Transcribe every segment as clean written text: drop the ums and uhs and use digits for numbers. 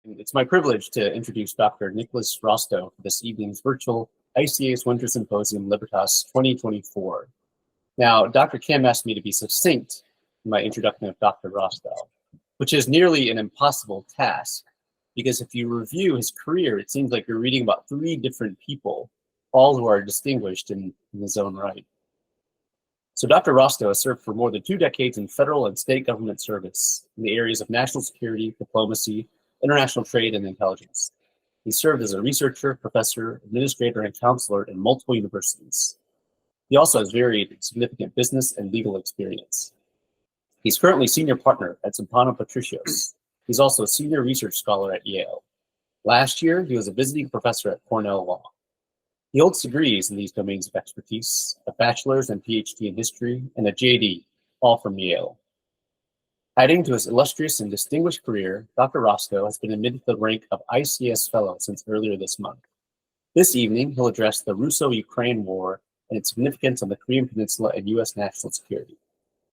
It's my privilege to introduce Dr. Nicholas Rostow for this evening's virtual ICAS Winter Symposium Libertas 2024. Now, Dr. Kim asked me to be succinct in my introduction of Dr. Rostow, which is nearly an impossible task, because if you review his career, it seems like you're reading about 3 different people, all who are distinguished in his own right. So Dr. Rostow has served for more than 2 decades in federal and state government service in the areas of national security, diplomacy, international trade, and intelligence. He served as a researcher, professor, administrator, and counselor in multiple universities. He also has varied significant business and legal experience. He's currently senior partner at Zampano Patricios. He's also a senior research scholar at Yale. Last year, he was a visiting professor at Cornell Law. He holds degrees in these domains of expertise, a bachelor's and PhD in history, and a JD, all from Yale. Adding to his illustrious and distinguished career, Dr. Rostow has been admitted to the rank of ICAS Fellow since earlier this month. This evening, he'll address the Russo-Ukraine War and its significance on the Korean Peninsula and U.S. national security.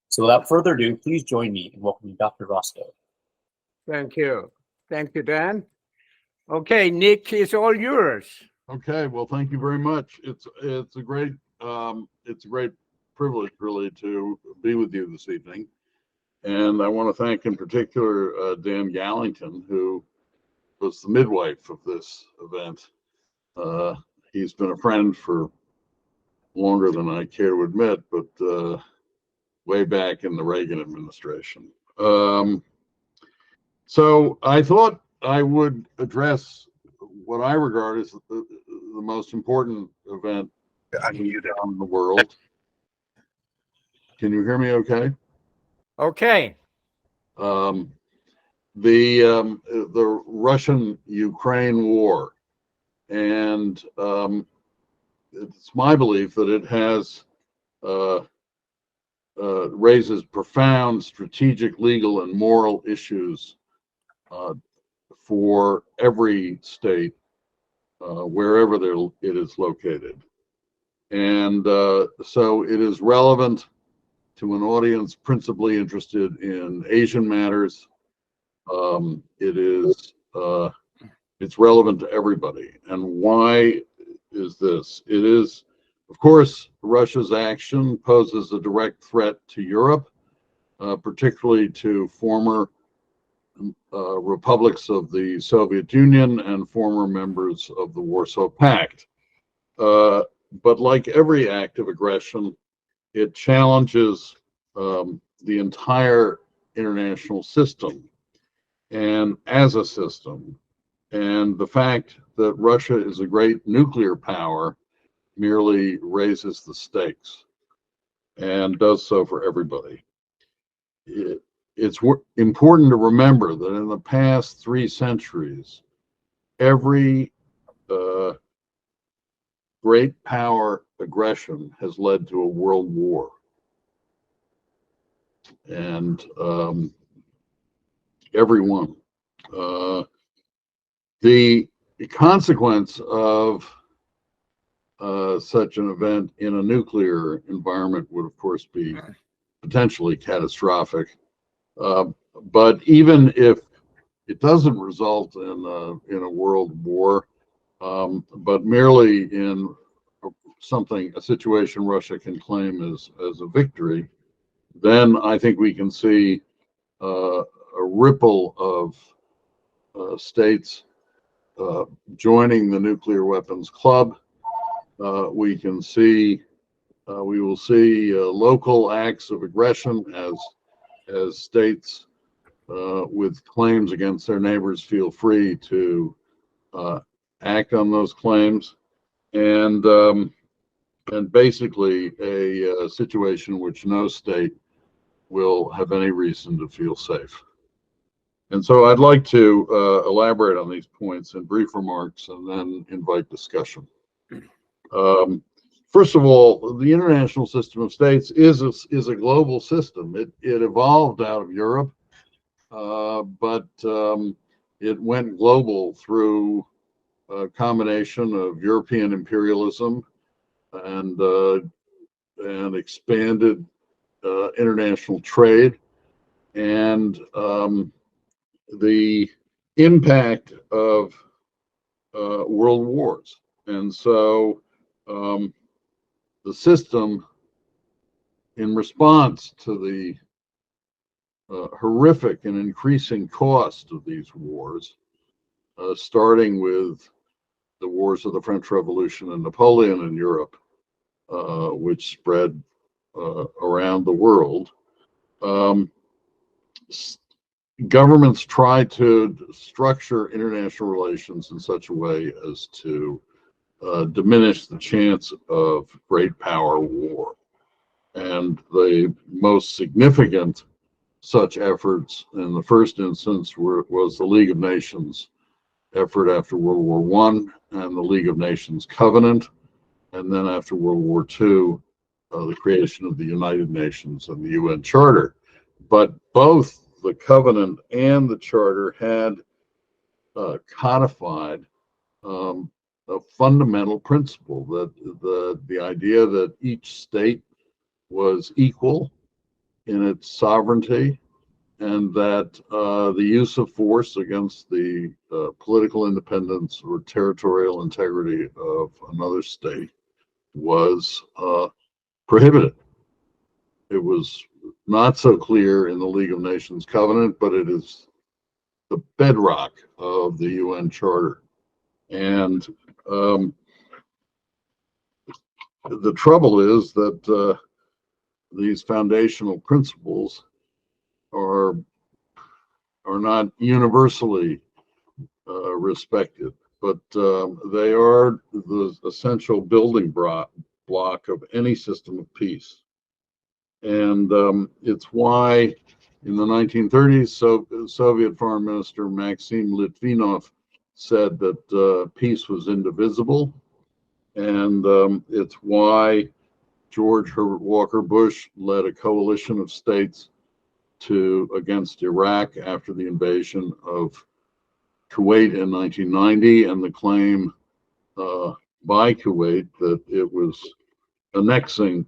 So without further ado, please join me in welcoming Dr. Rostow. Thank you. Thank you, Dan. Okay, Nick, it's all yours. Okay, well, thank you very much. It's a great privilege, really, to be with you this evening. And I want to thank in particular Dan Gallington, who was the midwife of this event. He's been a friend for longer than I care to admit, but way back in the Reagan administration. So I thought I would address what I regard as the most important event in the world. Can you hear me okay? Okay. The Russian-Ukraine war, and it's my belief that it has raises profound strategic, legal, and moral issues for every state, wherever it is located. And so it is relevant to an audience principally interested in Asian matters. It's relevant to everybody. And why is this? It is, of course, Russia's action poses a direct threat to Europe, particularly to former republics of the Soviet Union and former members of the Warsaw Pact. But like every act of aggression, it challenges the entire international system and as a system. And the fact that Russia is a great nuclear power merely raises the stakes and does so for everybody. It's important to remember that in the past 3 centuries, every great power aggression has led to a world war. And every one. The consequence of such an event in a nuclear environment would, of course, be potentially catastrophic. But even if it doesn't result in a world war, but merely in a situation Russia can claim as a victory, then I think we can see a ripple of states joining the nuclear weapons club. We will see local acts of aggression as states with claims against their neighbors feel free to act on those claims, and basically a situation which no state will have any reason to feel safe. And so I'd like to elaborate on these points in brief remarks and then invite discussion. First of all, the international system of states is a global system. It evolved out of Europe, but it went global through a combination of European imperialism and expanded international trade, and the impact of world wars. And so the system, in response to the horrific and increasing cost of these wars, starting with the wars of the French Revolution and Napoleon in Europe, which spread around the world, governments try to structure international relations in such a way as to diminish the chance of great power war. And the most significant such efforts in the first instance was the League of Nations effort after World War I and the League of Nations Covenant, and then after World War II, the creation of the United Nations and the UN Charter. But both the Covenant and the Charter had codified a fundamental principle, that the idea that each state was equal in its sovereignty, and that the use of force against the political independence or territorial integrity of another state was prohibited. It was not so clear in the League of Nations Covenant, but it is the bedrock of the UN Charter. And the trouble is that these foundational principles are not universally respected, but they are the essential building block of any system of peace. And it's why in the 1930s, Soviet Foreign Minister Maxim Litvinov said that peace was indivisible. And it's why George Herbert Walker Bush led a coalition of states against Iraq after the invasion of Kuwait in 1990, and the claim by Kuwait that it was annexing,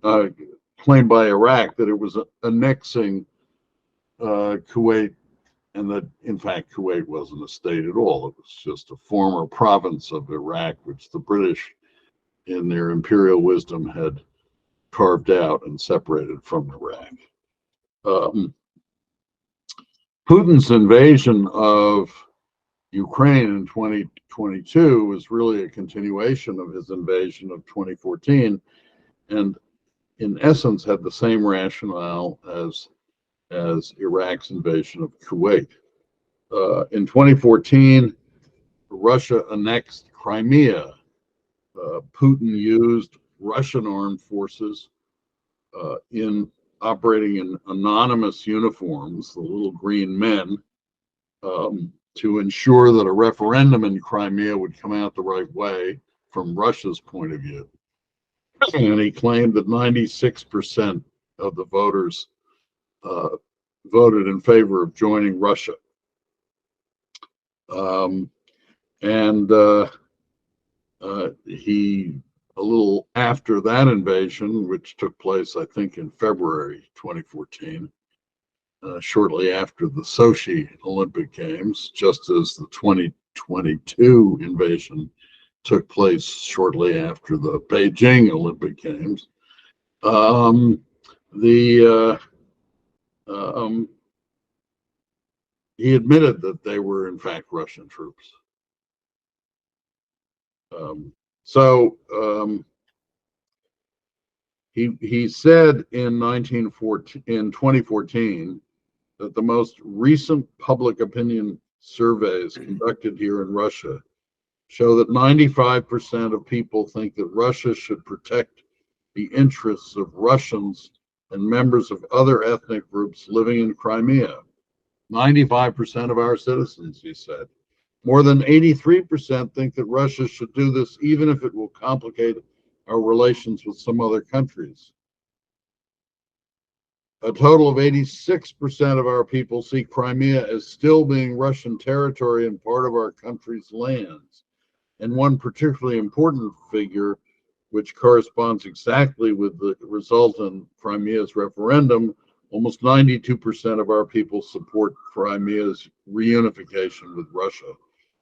claimed by Iraq that it was annexing Kuwait, and that in fact Kuwait wasn't a state at all. It was just a former province of Iraq, which the British, in their imperial wisdom, had carved out and separated from Iraq. Putin's invasion of Ukraine in 2022 was really a continuation of his invasion of 2014, and in essence had the same rationale as Iraq's invasion of Kuwait. In 2014, Russia annexed Crimea. Putin used Russian armed forces in operating in anonymous uniforms, the little green men, to ensure that a referendum in Crimea would come out the right way from Russia's point of view. And he claimed that 96% of the voters voted in favor of joining Russia. He, a little after that invasion, which took place, I think, in February 2014, shortly after the Sochi Olympic Games, just as the 2022 invasion took place shortly after the Beijing Olympic Games, he admitted that they were in fact Russian troops. He said in 2014 that the most recent public opinion surveys conducted here in Russia show that 95% of people think that Russia should protect the interests of Russians and members of other ethnic groups living in Crimea. 95% of our citizens, he said. More than 83% think that Russia should do this, even if it will complicate our relations with some other countries. A total of 86% of our people see Crimea as still being Russian territory and part of our country's lands. And one particularly important figure, which corresponds exactly with the result in Crimea's referendum, almost 92% of our people support Crimea's reunification with Russia.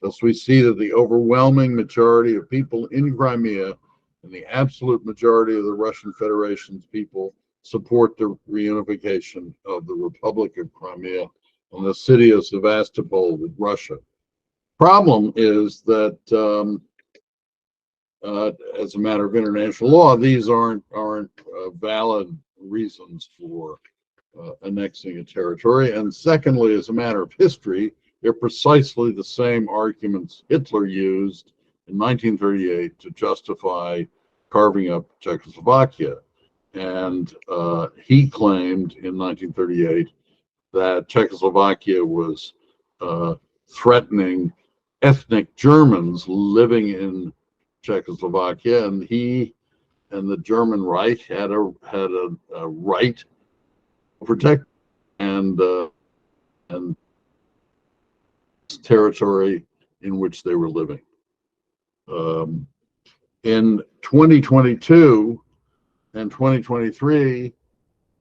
Thus, we see that the overwhelming majority of people in Crimea and the absolute majority of the Russian Federation's people support the reunification of the Republic of Crimea and the city of Sevastopol with Russia. Problem is that, as a matter of international law, these aren't valid reasons for annexing a territory. And secondly, as a matter of history, they're precisely the same arguments Hitler used in 1938 to justify carving up Czechoslovakia. And he claimed in 1938 that Czechoslovakia was threatening ethnic Germans living in Czechoslovakia, and he and the German Reich had a right to protect and territory in which they were living. In 2022 and 2023,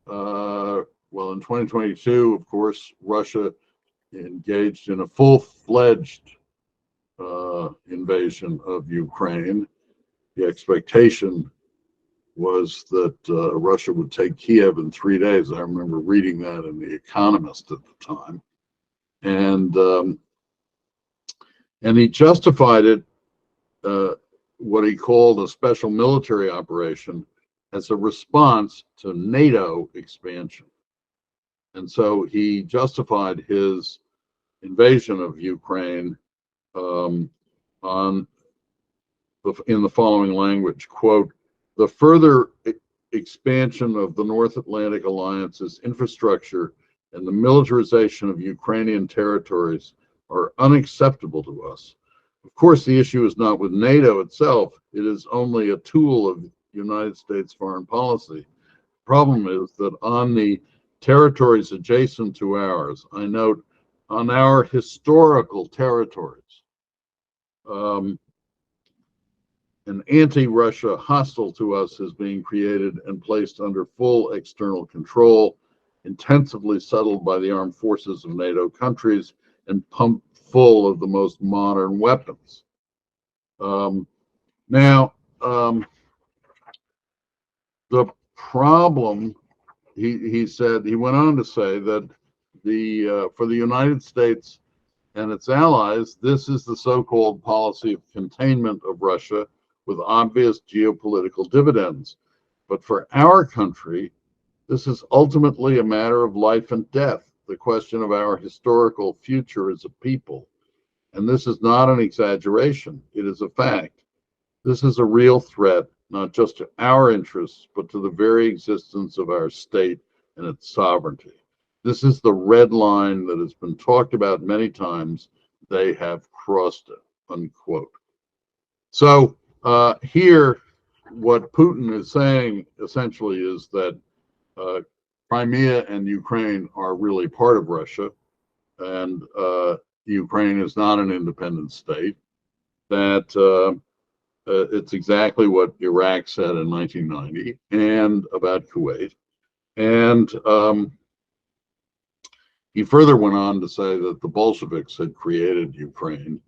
well, in 2022, of course, Russia engaged in a full-fledged invasion of Ukraine. The expectation was that Russia would take Kiev in 3 days. I remember reading that in The Economist at the time. And he justified it, what he called a special military operation, as a response to NATO expansion. And so he justified his invasion of Ukraine in the following language, quote, "The further expansion of the North Atlantic Alliance's infrastructure and the militarization of Ukrainian territories are unacceptable to us. Of course, the issue is not with NATO itself. It is only a tool of United States foreign policy. The problem is that on the territories adjacent to ours, I note on our historical territories, an anti-Russia hostile to us is being created and placed under full external control, intensively settled by the armed forces of NATO countries and pumped full of the most modern weapons." The problem, he said, he went on to say that for the United States and its allies, this is the so-called policy of containment of Russia with obvious geopolitical dividends. But for our country, this is ultimately a matter of life and death, the question of our historical future as a people. And this is not an exaggeration, it is a fact. This is a real threat, not just to our interests, but to the very existence of our state and its sovereignty. This is the red line that has been talked about many times. They have crossed it, unquote. So here, what Putin is saying essentially is that Crimea and Ukraine are really part of Russia, and Ukraine is not an independent state, that it's exactly what Iraq said in 1990 and about Kuwait. And he further went on to say that the Bolsheviks had created Ukraine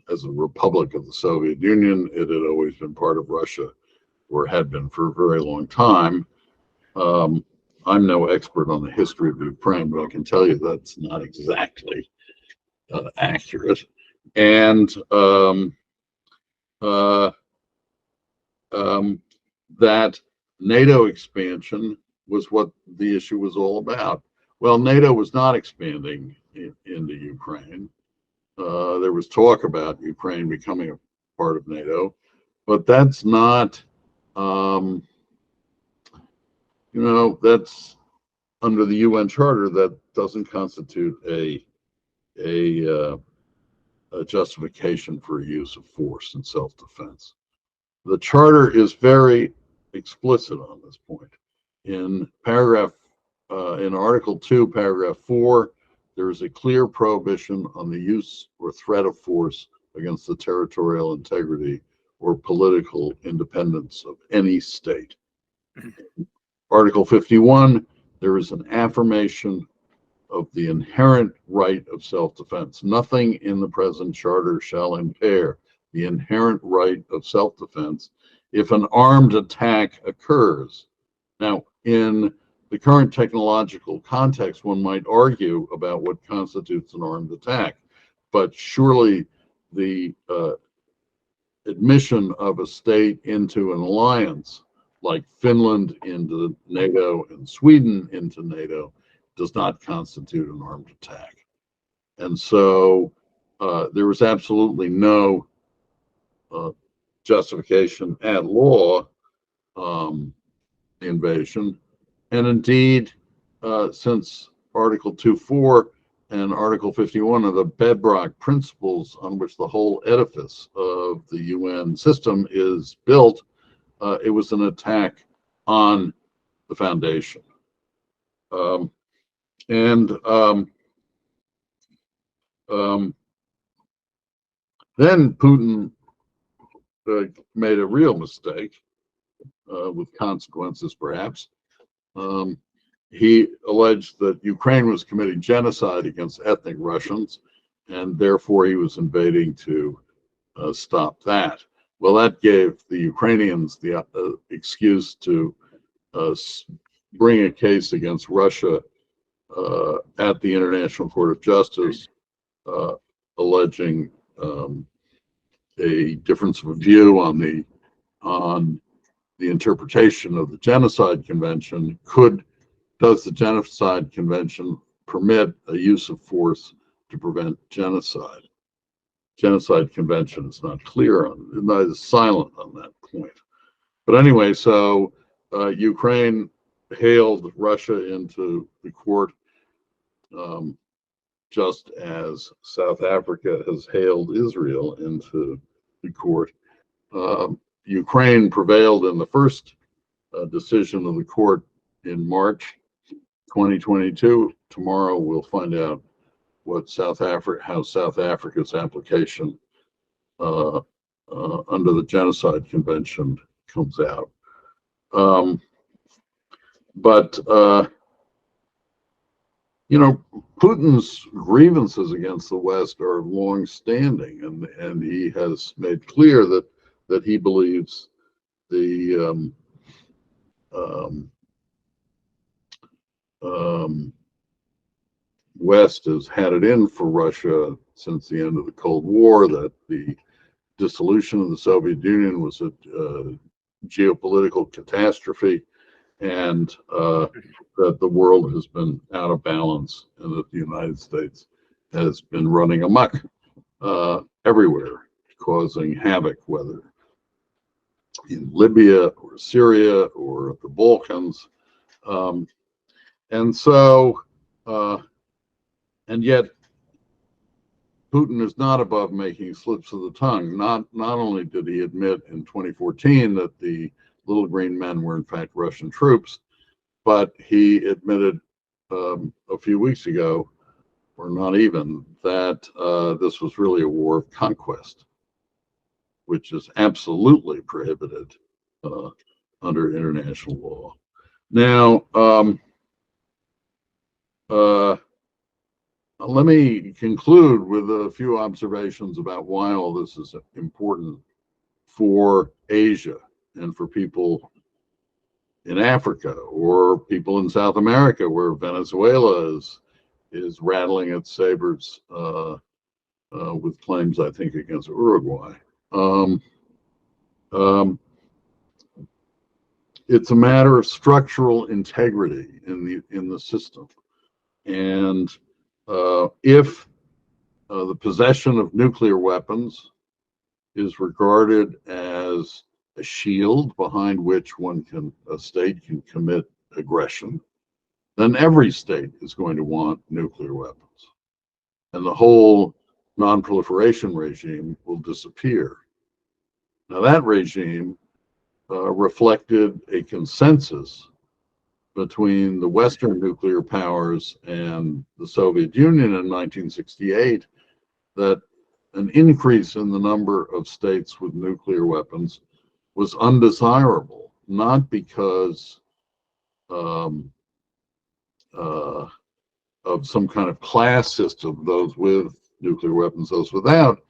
as a republic of the Soviet Union. It had always been part of Russia, or had been for a very long time. I'm no expert on the history of Ukraine, but I can tell you that's not exactly accurate. And that NATO expansion was what the issue was all about. Well, NATO was not expanding into Ukraine. There was talk about Ukraine becoming a part of NATO, but that's not, that's under the UN Charter. That doesn't constitute a justification for use of force in self-defense. The Charter is very explicit on this point. In Article 2, Paragraph 4, there is a clear prohibition on the use or threat of force against the territorial integrity or political independence of any state. Article 51 there is an affirmation of the inherent right of self-defense. Nothing in the present charter shall impair the inherent right of self-defense if an armed attack occurs. Now, in the current technological context, one might argue about what constitutes an armed attack, but surely the admission of a state into an alliance like Finland into NATO and Sweden into NATO does not constitute an armed attack. And so there was absolutely no justification at law the invasion. And indeed, since Article 2.4 and Article 51 are the bedrock principles on which the whole edifice of the UN system is built, it was an attack on the foundation. Then Putin made a real mistake, with consequences perhaps. He alleged that Ukraine was committing genocide against ethnic Russians, and therefore he was invading to stop that. Well, that gave the Ukrainians the excuse to bring a case against Russia at the International Court of Justice, alleging a difference of view on the interpretation of the Genocide Convention. Does the Genocide Convention permit a use of force to prevent genocide? Genocide Convention is not clear on, is silent on that point. But anyway, so Ukraine hailed Russia into the court, just as South Africa has hailed Israel into the court. Ukraine prevailed in the first decision of the court in March 2022. Tomorrow we'll find out what how South Africa's application under the Genocide Convention comes out. Putin's grievances against the West are long-standing, and he has made clear that he believes the West has had it in for Russia since the end of the Cold War, that the dissolution of the Soviet Union was a geopolitical catastrophe, and that the world has been out of balance, and that the United States has been running amok everywhere, causing havoc, whether in Libya or Syria or the Balkans. And yet Putin is not above making slips of the tongue. Not only did he admit in 2014 that the little green men were in fact Russian troops, but he admitted a few weeks ago, or not even, that this was really a war of conquest, which is absolutely prohibited under international law. Now, let me conclude with a few observations about why all this is important for Asia and for people in Africa, or people in South America, where Venezuela is rattling its sabers with claims, I think, against Uruguay. It's a matter of structural integrity in the system, and if the possession of nuclear weapons is regarded as a shield behind which a state can commit aggression, then every state is going to want nuclear weapons, and the whole non-proliferation regime will disappear. Now, that regime reflected a consensus between the Western nuclear powers and the Soviet Union in 1968 that an increase in the number of states with nuclear weapons was undesirable, not because of some kind of class system, those with nuclear weapons, those without.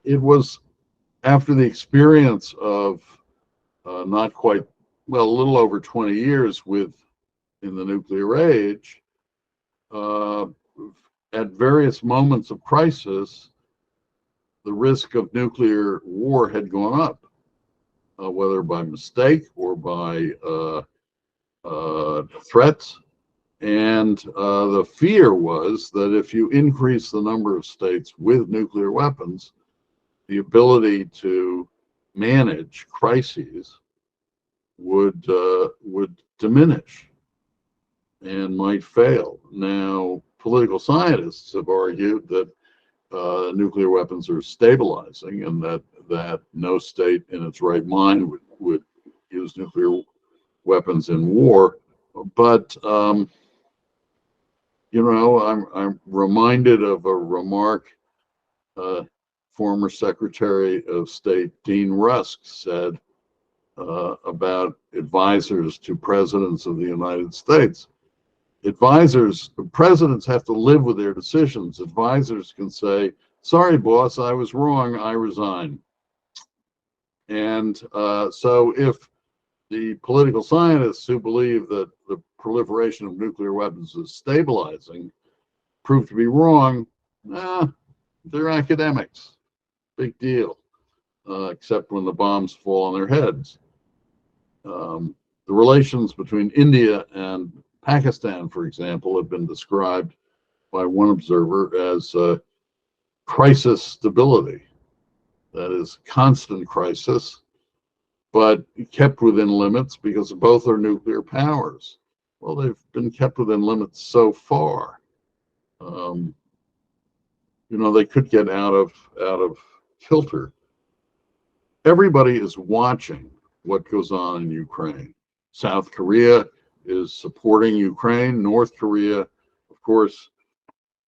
It was after the experience of not quite, well, a little over 20 years in the nuclear age, at various moments of crisis, the risk of nuclear war had gone up, whether by mistake or by threats. And the fear was that if you increase the number of states with nuclear weapons, the ability to manage crises would diminish and might fail. Now, political scientists have argued that nuclear weapons are stabilizing, and that no state in its right mind would use nuclear weapons in war. But I'm reminded of a remark former Secretary of State Dean Rusk said about advisors to presidents of the United States. Presidents have to live with their decisions. Advisors can say, "Sorry, boss, I was wrong, I resign." And so if the political scientists who believe that the proliferation of nuclear weapons is stabilizing prove to be wrong, they're academics. Big deal, except when the bombs fall on their heads. The relations between India and Pakistan, for example, have been described by one observer as crisis stability. That is, constant crisis, but kept within limits because both are nuclear powers. Well, they've been kept within limits so far. They could get out of kilter. Everybody is watching what goes on in Ukraine. South Korea is supporting Ukraine. North Korea, of course,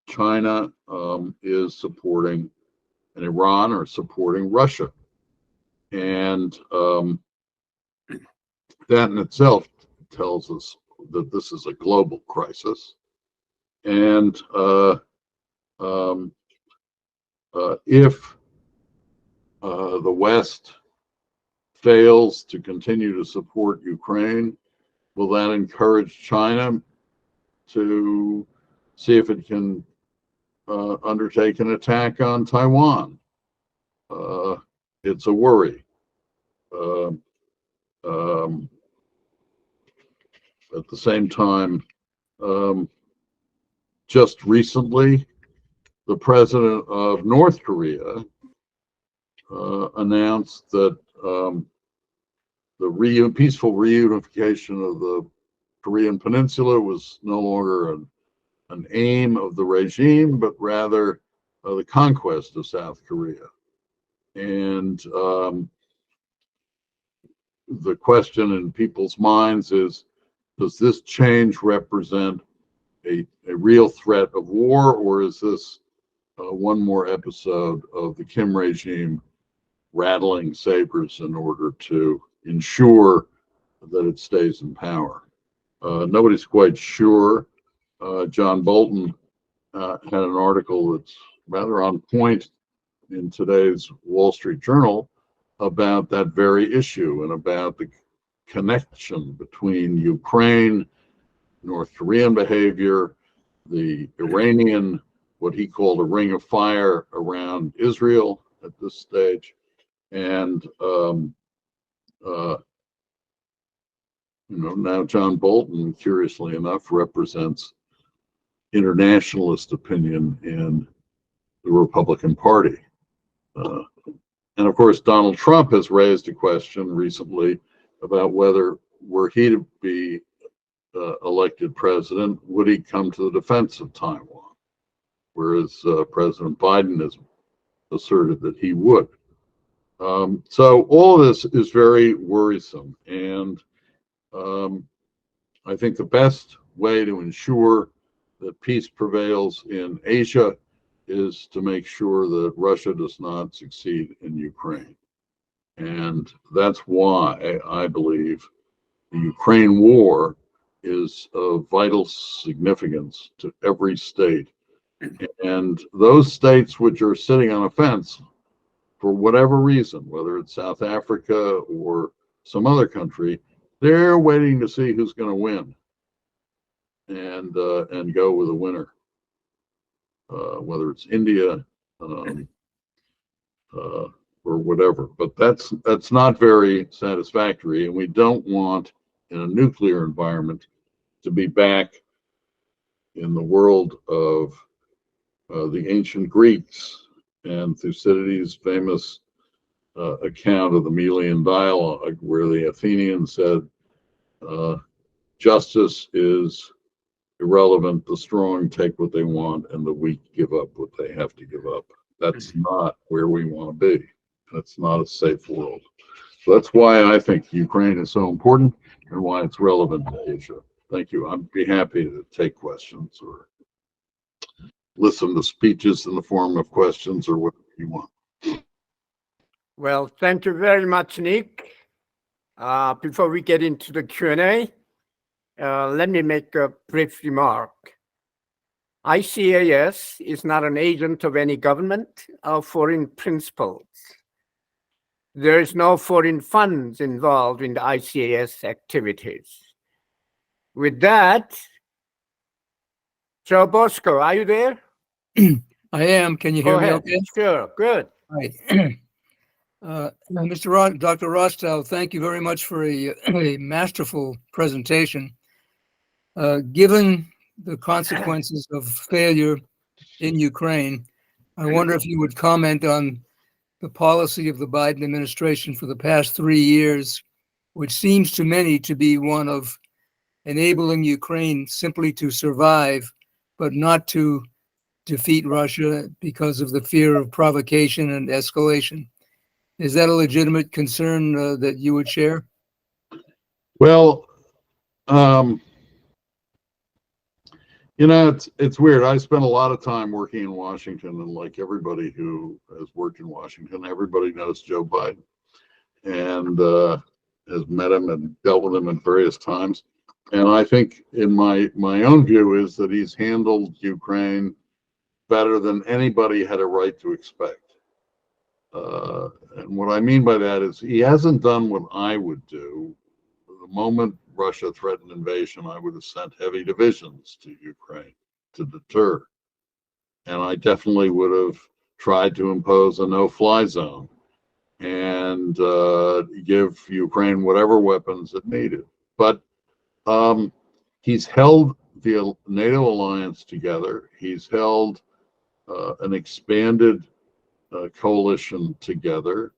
China is supporting, and Iran are supporting Russia. And that in itself tells us that this is a global crisis. And if the West fails to continue to support Ukraine, will that encourage China to see if it can undertake an attack on Taiwan? It's a worry. At the same time, just recently, the president of North Korea announced that the peaceful reunification of the Korean Peninsula was no longer an aim of the regime, but rather the conquest of South Korea. And the question in people's minds is, does this change represent a real threat of war, or is this one more episode of the Kim regime rattling sabers in order to ensure that it stays in power? Nobody's quite sure. John Bolton had an article that's rather on point in today's Wall Street Journal about that very issue and about the connection between Ukraine, North Korean behavior, the Iranian, what he called a ring of fire around Israel at this stage, and now John Bolton, curiously enough, represents internationalist opinion in the Republican Party. And of course, Donald Trump has raised a question recently about whether, were he to be elected president, would he come to the defense of Taiwan? Whereas President Biden has asserted that he would. So all of this is very worrisome. And I think the best way to ensure that peace prevails in Asia is to make sure that Russia does not succeed in Ukraine. And that's why I believe the Ukraine war is of vital significance to every state. And those states which are sitting on a fence for whatever reason, whether it's South Africa or some other country, they're waiting to see who's going to win and go with a winner. Whether it's India or whatever, but that's not very satisfactory, and we don't want in a nuclear environment to be back in the world of the ancient Greeks and Thucydides' famous account of the Melian dialogue, where the Athenians said, justice is irrelevant, the strong take what they want and the weak give up what they have to give up. That's not where we want to be. That's not a safe world. So that's why I think Ukraine is so important and why it's relevant to Asia. Thank you. I'd be happy to take questions or listen to speeches in the form of questions or whatever you want. Well, thank you very much, Nick. Before we get into the Q&A, let me make a brief remark. ICAS is not an agent of any government or foreign principals. There is no foreign funds involved in the ICAS activities. With that, Joe Bosco, are you there? I am. Can you hear me okay? Sure, good. Right. Dr. Rostow, thank you very much for a masterful presentation. Given the consequences of failure in Ukraine, I wonder if you would comment on the policy of the Biden administration for the past 3 years, which seems to many to be one of enabling Ukraine simply to survive, but not to defeat Russia because of the fear of provocation and escalation. Is that a legitimate concern that you would share? Well, you know, it's weird. I spent a lot of time working in Washington, and like everybody who has worked in Washington, everybody knows Joe Biden and has met him and dealt with him at various times. And I think, in my own view, is that he's handled Ukraine better than anybody had a right to expect. And what I mean by that is he hasn't done what I would do. The moment Russia threatened invasion, I would have sent heavy divisions to Ukraine to deter. And I definitely would have tried to impose a no-fly zone and give Ukraine whatever weapons it needed. But he's held the NATO alliance together. He's held an expanded coalition together.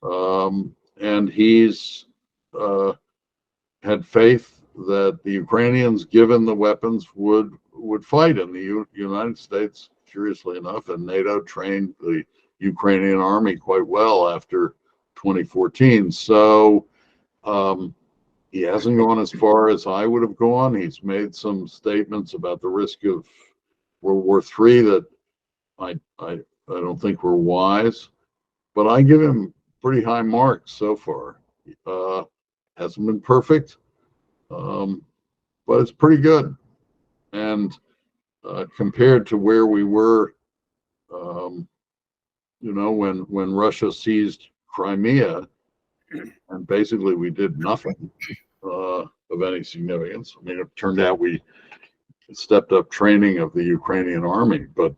And he's had faith that the Ukrainians, given the weapons, would fight. And the United States, curiously enough, and NATO trained the Ukrainian army quite well after 2014. So he hasn't gone as far as I would have gone. He's made some statements about the risk of World War III that I don't think were wise, but I give him pretty high marks so far. Hasn't been perfect, but it's pretty good. And compared to where we were, you know, when Russia seized Crimea, and basically we did nothing of any significance. I mean, it turned out we stepped up training of the Ukrainian army, but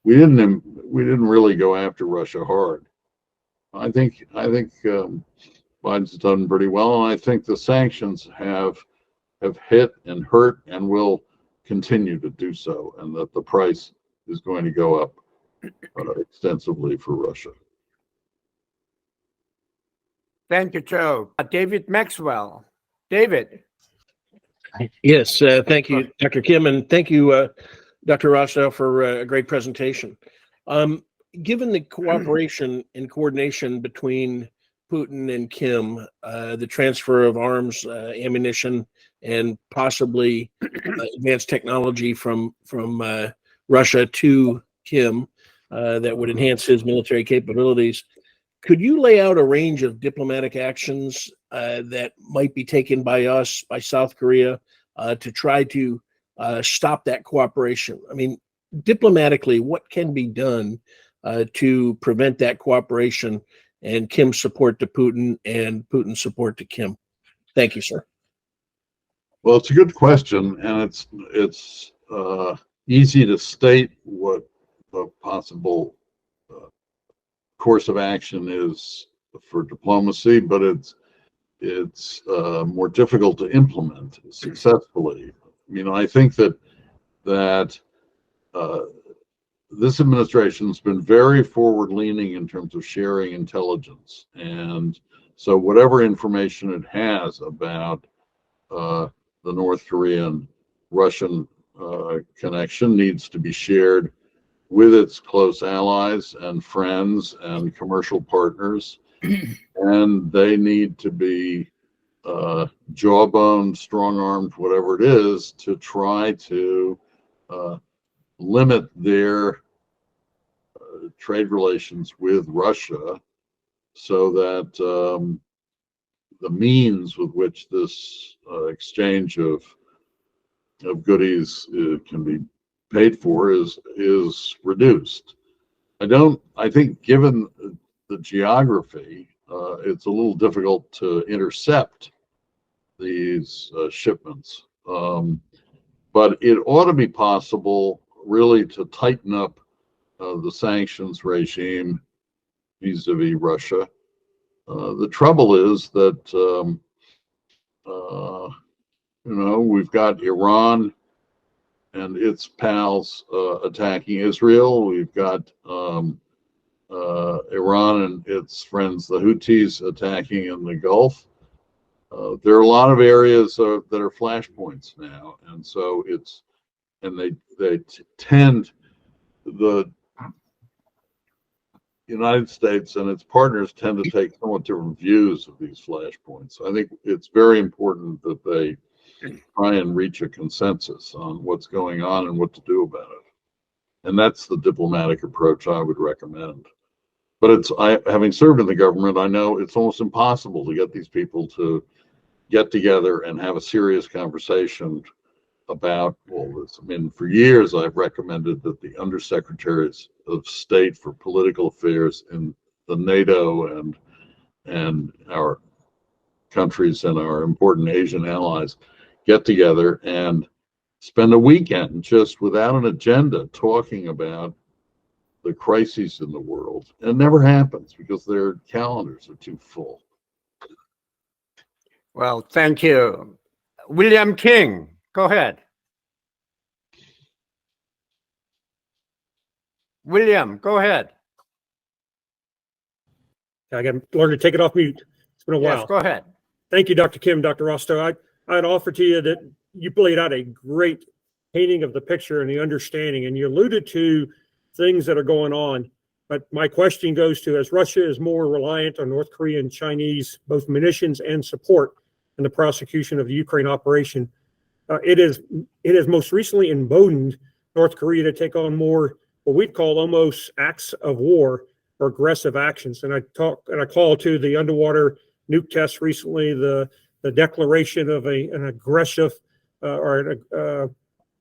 we didn't really go after Russia hard. I think Biden's done pretty well, and I think the sanctions have hit and hurt and will continue to do so, and that the price is going to go up extensively for Russia. Thank you, Joe. David Maxwell. David. Yes, thank you, Dr. Kim, and thank you, Dr. Rostow, for a great presentation. Given the cooperation and coordination between Putin and Kim, the transfer of arms, ammunition, and possibly advanced technology from Russia to Kim that would enhance his military capabilities, could you lay out a range of diplomatic actions that might be taken by us, by South Korea, to try to stop that cooperation? I mean, diplomatically, what can be done to prevent that cooperation and Kim's support to Putin and Putin's support to Kim? Thank you, sir. Well, it's a good question, and it's easy to state what a possible course of action is for diplomacy, but it's more difficult to implement successfully. You know, I think that this administration's been very forward-leaning in terms of sharing intelligence, and so whatever information it has about the North Korean Russian connection needs to be shared with its close allies and friends and commercial partners, and they need to be jawbone, strong-armed, whatever it is, to try to limit their trade relations with Russia, so that the means with which this exchange of goodies can be paid for is reduced. I think given the geography, it's a little difficult to intercept these shipments. But it ought to be possible really to tighten up the sanctions regime vis-a-vis Russia. The trouble is that we've got Iran and its pals attacking Israel. We've got Iran and its friends, the Houthis, attacking in the Gulf. There are a lot of areas that are flashpoints now, and so they tend, the United States and its partners tend to take somewhat different views of these flashpoints. I think it's very important that they try and reach a consensus on what's going on and what to do about it. And that's the diplomatic approach I would recommend. But having served in the government, I know it's almost impossible to get these people to get together and have a serious conversation about all this. I mean, for years, I've recommended that the undersecretaries of state for political affairs in the NATO and our countries and our important Asian allies get together and spend a weekend just without an agenda talking about the crises in the world. It never happens because their calendars are too full. Well, thank you. William King, go ahead. William, go ahead. I got to learn to take it off mute. It's been a while. Yes, go ahead. Thank you, Dr. Kim, Dr. Rostow. I'd offer to you that you laid out a great painting of the picture and the understanding, and you alluded to things that are going on. But my question goes to, as Russia is more reliant on North Korean and Chinese, both munitions and support in the prosecution of the Ukraine operation, it has most recently emboldened North Korea to take on more what we'd call almost acts of war or aggressive actions. And I call to the underwater nuke test recently, the declaration of an aggressive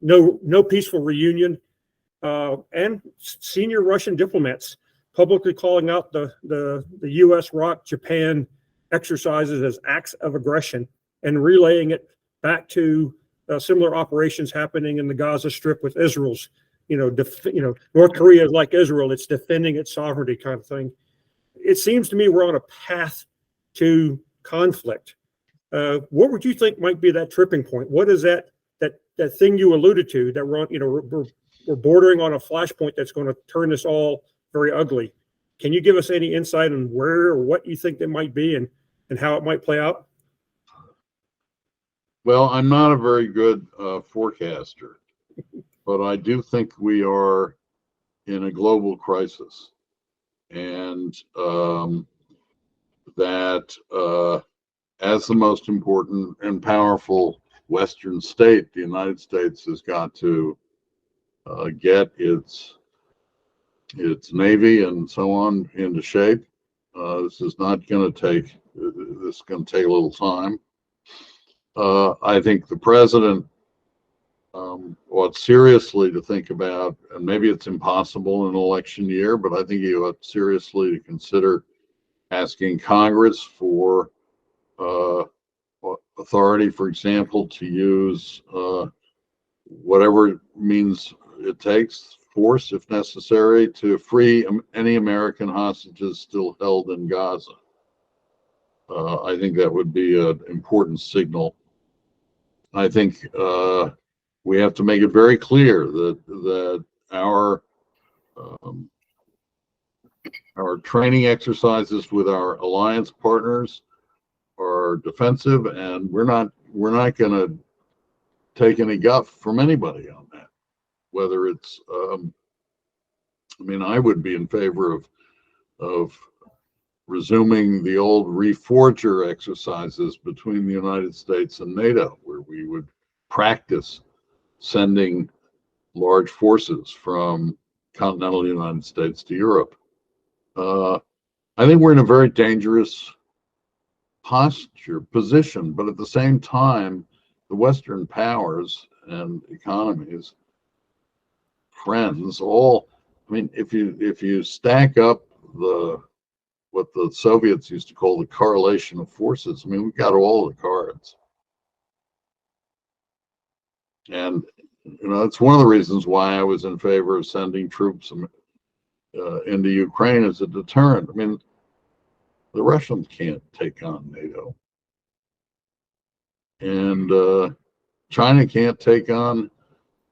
no peaceful reunion, and senior Russian diplomats publicly calling out the U.S. ROC Japan exercises as acts of aggression and relaying it back to similar operations happening in the Gaza Strip with Israel's. North Korea is like Israel; it's defending its sovereignty, kind of thing. It seems to me we're on a path to conflict. What would you think might be that tripping point? What is that thing you alluded to that we're bordering on a flashpoint that's going to turn this all very ugly? Can you give us any insight on where or what you think that might be and how it might play out? Well, I'm not a very good forecaster, but I do think we are in a global crisis, and that as the most important and powerful Western state, the United States has got to get its Navy and so on into shape. This is not going to take this is going to take a little time. I think the president ought seriously to think about, and maybe it's impossible in an election year, but I think he ought seriously to consider asking Congress for authority, for example, to use whatever means it takes, force if necessary, to free any American hostages still held in Gaza. I think that would be an important signal. I think we have to make it very clear that our training exercises with our alliance partners are defensive, and we're not going to take any guff from anybody on that. Whether it's, I mean, I would be in favor of resuming the old reforger exercises between the United States and NATO, where we would practice sending large forces from continental United States to Europe. I think we're in a very dangerous position, but at the same time, the Western powers and economies, friends, all, I mean, if you stack up what the Soviets used to call the correlation of forces, I mean, we've got all the cards. And, you know, it's one of the reasons why I was in favor of sending troops into Ukraine as a deterrent. I mean, the Russians can't take on NATO. And China can't take on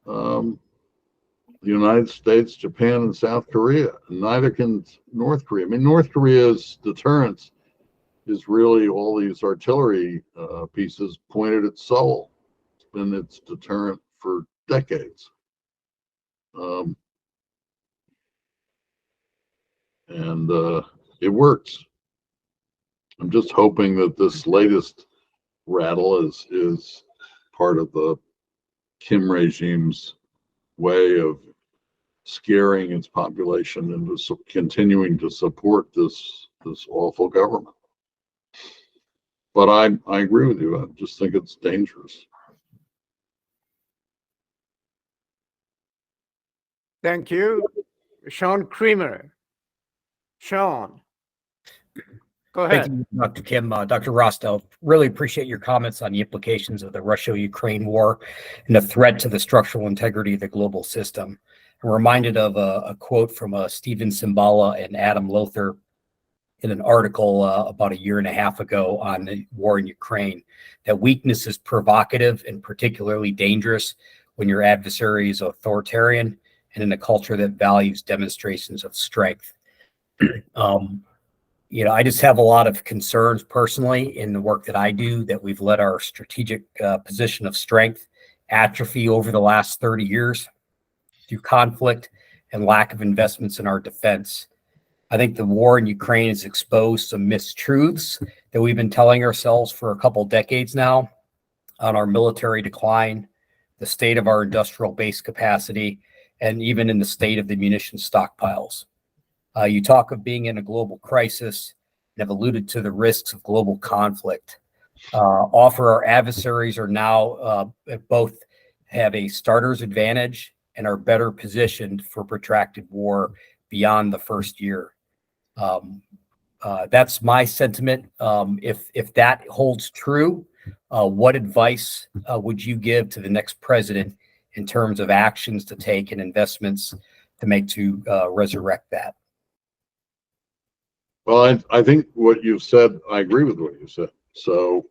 the United States, Japan, and South Korea. And neither can North Korea. I mean, North Korea's deterrence is really all these artillery pieces pointed at Seoul. It's been its deterrent for decades. And it works. I'm just hoping that this latest rattle is part of the Kim regime's way of scaring its population into continuing to support this awful government. But I agree with you. I just think it's dangerous. Thank you. Sean Creamer. Sean, go ahead. Thank you, Dr. Kim. Dr. Rostow, really appreciate your comments on the implications of the Russia-Ukraine war and the threat to the structural integrity of the global system. I'm reminded of a quote from Stephen Simbala and Adam Lothar in an article about 1.5 years ago on the war in Ukraine, that weakness is provocative and particularly dangerous when your adversary is authoritarian and in a culture that values demonstrations of strength. You know, I just have a lot of concerns personally in the work that I do, that we've let our strategic position of strength atrophy over the last 30 years through conflict and lack of investments in our defense. I think the war in Ukraine has exposed some mistruths that we've been telling ourselves for a couple decades now on our military decline, the state of our industrial base capacity, and even in the state of the munition stockpiles. You talk of being in a global crisis and have alluded to the risks of global conflict. Our adversaries are now both have a starter's advantage and are better positioned for protracted war beyond the first year. That's my sentiment. If that holds true, what advice would you give to the next president in terms of actions to take and investments to make to resurrect that? Well, I think what you've said, I agree with what you said. So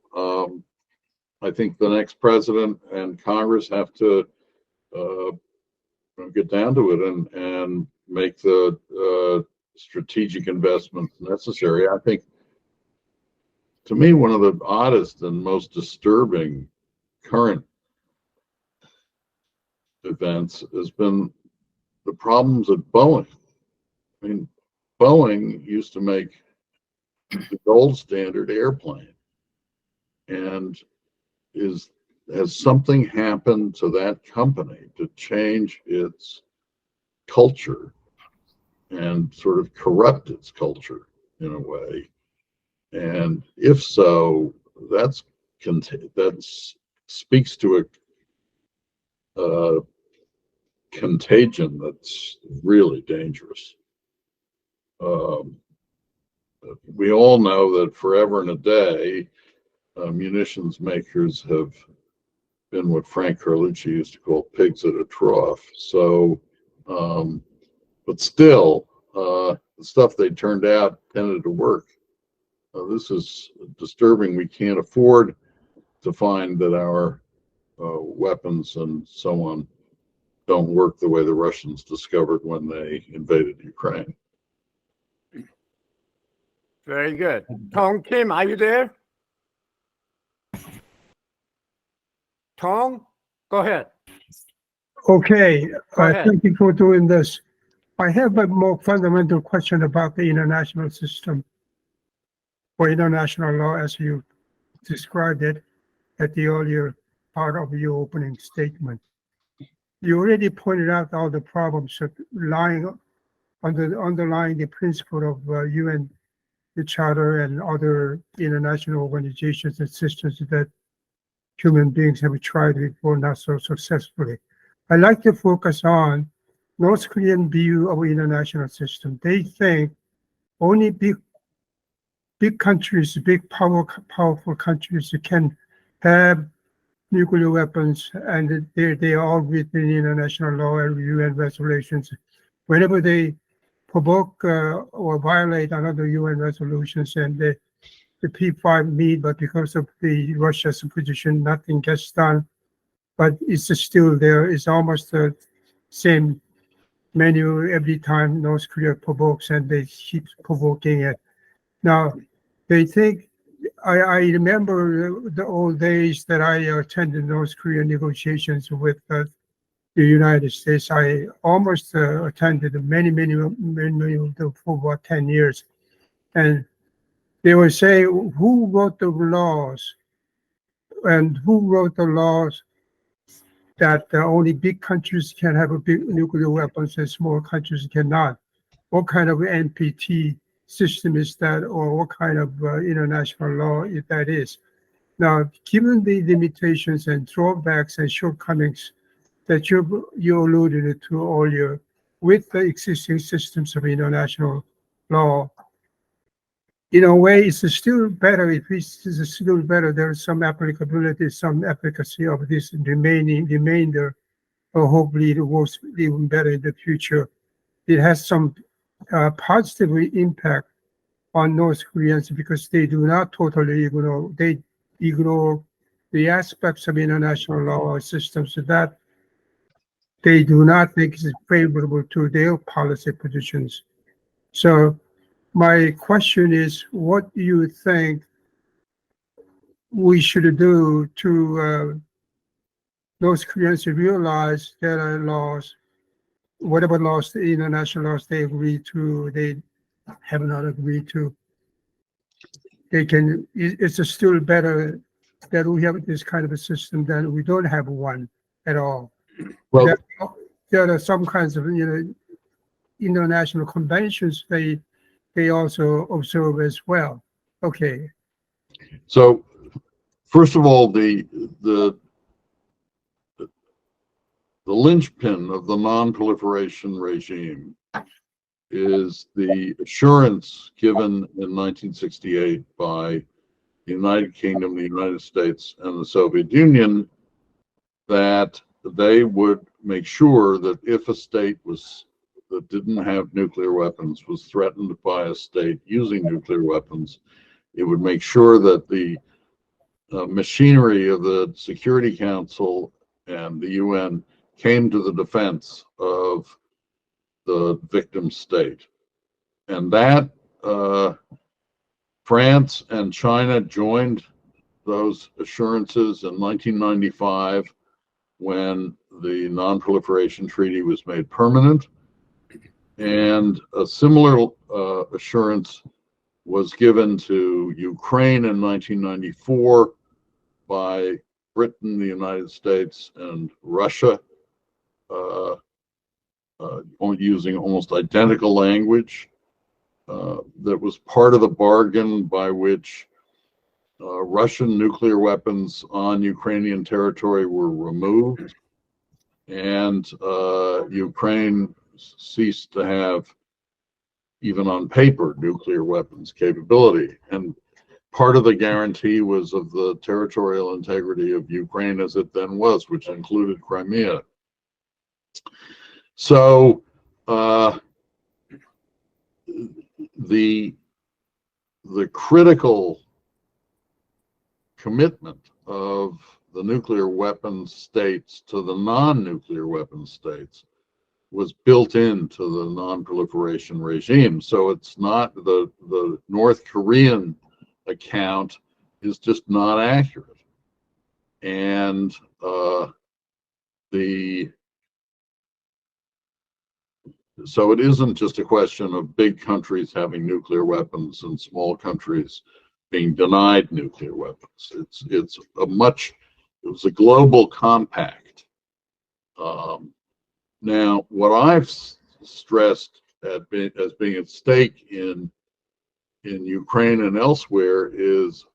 I think the next president and Congress have to get down to it and make the strategic investments necessary. I think, to me, one of the oddest and most disturbing current events has been the problems at Boeing. I mean, Boeing used to make the gold standard airplane, and has something happened to that company to change its culture and sort of corrupt its culture in a way. And if so, that speaks to a contagion that's really dangerous. We all know that forever and a day, munitions makers have been what Frank Carlucci used to call pigs at a trough. So, but still, the stuff they turned out tended to work. This is disturbing. We can't afford to find that our weapons and so on don't work the way the Russians discovered when they invaded Ukraine. Very good. Tong Kim, are you there? Tong, go ahead. Okay, Go ahead. thank you for doing this. I have a more fundamental question about the international system or international law as you described it at the earlier part of your opening statement. You already pointed out all the problems of underlying the principle of UN, the Charter, and other international organizations and systems that human beings have tried before, not so successfully. I like to focus on North Korean view of international system. They think only big countries, powerful countries can have nuclear weapons, and they are all within international law and UN resolutions. Whenever they provoke or violate another UN resolutions, and the P5 meet, but because of the Russia's position, nothing gets done. But it's still there. It's almost the same menu every time North Korea provokes, and they keep provoking it. Now, they think, I remember the old days that I attended North Korean negotiations with the United States. I almost attended many of them for about 10 years. And they would say, who wrote the laws? And who wrote the laws that only big countries can have a big nuclear weapons and small countries cannot? What kind of NPT system is that, or what kind of international law that is? Now, given the limitations and drawbacks and shortcomings that you alluded to earlier with the existing systems of international law, in a way, it's still better. If it's still better, there is some applicability, some efficacy of this remainder, or hopefully it works even better in the future. It has some positive impact on North Koreans because they do not totally ignore, they ignore the aspects of international law systems that they do not think is favorable to their policy positions. So my question is, what do you think we should do to North Koreans realize there are laws, whatever laws, the international laws they agree to, they have not agreed to, they can, it's still better that we have this kind of a system than we don't have one at all. Well, There are some kinds of international conventions they also observe as well. Okay. so first of all, the linchpin of the non-proliferation regime is the assurance given in 1968 by the United Kingdom, the United States, and the Soviet Union that they would make sure that if a state that didn't have nuclear weapons was threatened by a state using nuclear weapons, it would make sure that the machinery of the Security Council and the UN came to the defense of the victim state. And that France and China joined those assurances in 1995 when the Non-Proliferation Treaty was made permanent. And a similar assurance was given to Ukraine in 1994 by Britain, the United States, and Russia, using almost identical language. that was part of the bargain by which Russian nuclear weapons on Ukrainian territory were removed, and Ukraine ceased to have, even on paper, nuclear weapons capability. And part of the guarantee was of the territorial integrity of Ukraine as it then was, which included Crimea. So the critical commitment of the nuclear weapons states to the non-nuclear weapons states was built into the non-proliferation regime. So it's not the North Korean account is just not accurate. And so it isn't just a question of big countries having nuclear weapons and small countries being denied nuclear weapons. It was a global compact. Now, what I've stressed as being at stake in Ukraine and elsewhere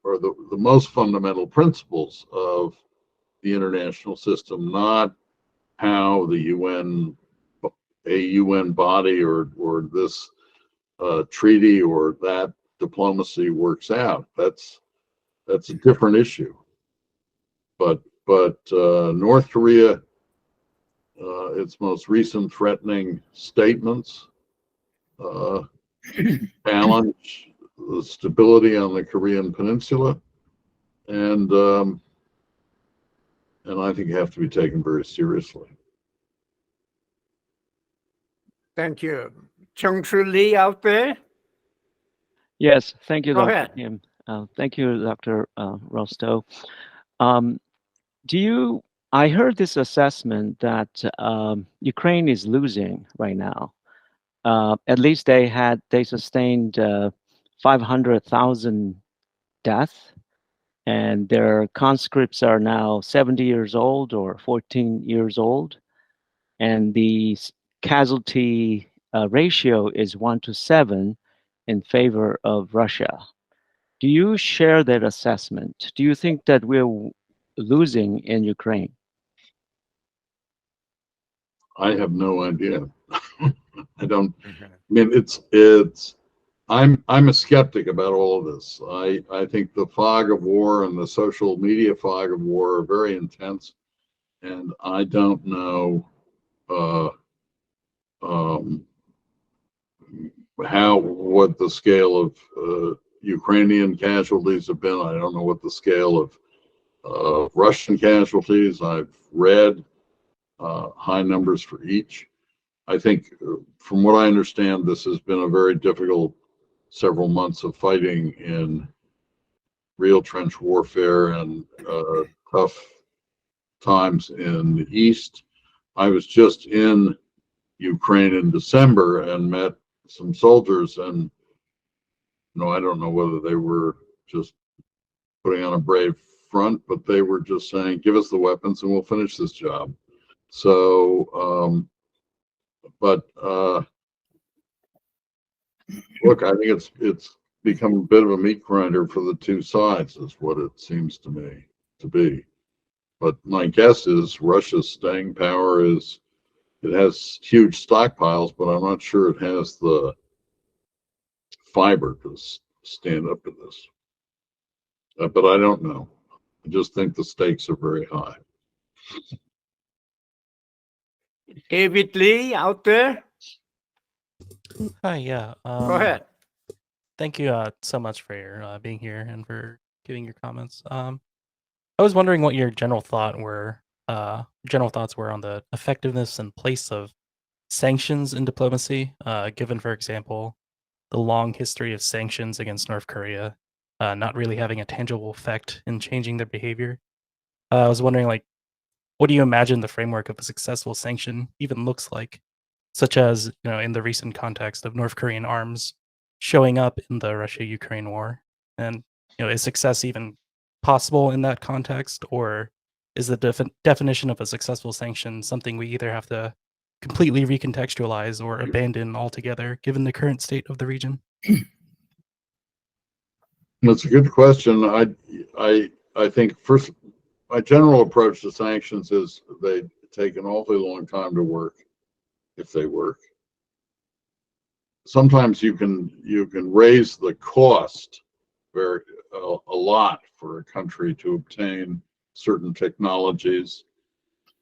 are the most fundamental principles of the international system, not how a UN body or this treaty or that diplomacy works out. That's a different issue. But North Korea, its most recent threatening statements challenge the stability on the Korean Peninsula, and I think have to be taken very seriously. Thank you. Chung-Chul Lee out there? Yes, thank you, Go Dr. ahead. Kim. Thank you, Dr. Rostow. I heard this assessment that Ukraine is losing right now. At least they sustained 500,000 deaths, and their conscripts are now 70 years old or 14 years old, and the casualty ratio is 1-7 in favor of Russia. Do you share that assessment? Do you think that we're losing in Ukraine? I have no idea. I don't. I mean, I'm a skeptic about all of this. I think the fog of war and the social media fog of war are very intense, and I don't know what the scale of Ukrainian casualties have been. I don't know what the scale of Russian casualties. I've read high numbers for each. I think, from what I understand, this has been a very difficult several months of fighting in real trench warfare and tough times in the East. I was just in Ukraine in December and met some soldiers, and I don't know whether they were just putting on a brave front, but they were just saying, give us the weapons and we'll finish this job. So, but look, I think it's become a bit of a meat grinder for the two sides, is what it seems to me to be. But my guess is Russia's staying power it has huge stockpiles, but I'm not sure it has the fiber to stand up to this. But I don't know. I just think the stakes are very high. David Lee out there? Hi, yeah. Go ahead. Thank you so much for your being here and for giving your comments. I was wondering what your general thoughts were on the effectiveness and place of sanctions in diplomacy, given, for example, the long history of sanctions against North Korea not really having a tangible effect in changing their behavior. I was wondering, what do you imagine the framework of a successful sanction even looks like, such as, in the recent context of North Korean arms showing up in the Russia-Ukraine war? And, is success even possible in that context, or is the definition of a successful sanction something we either have to completely recontextualize or abandon altogether, given the current state of the region? That's a good question. I think first, my general approach to sanctions is they take an awfully long time to work, if they work. Sometimes you can raise the cost a lot for a country to obtain certain technologies.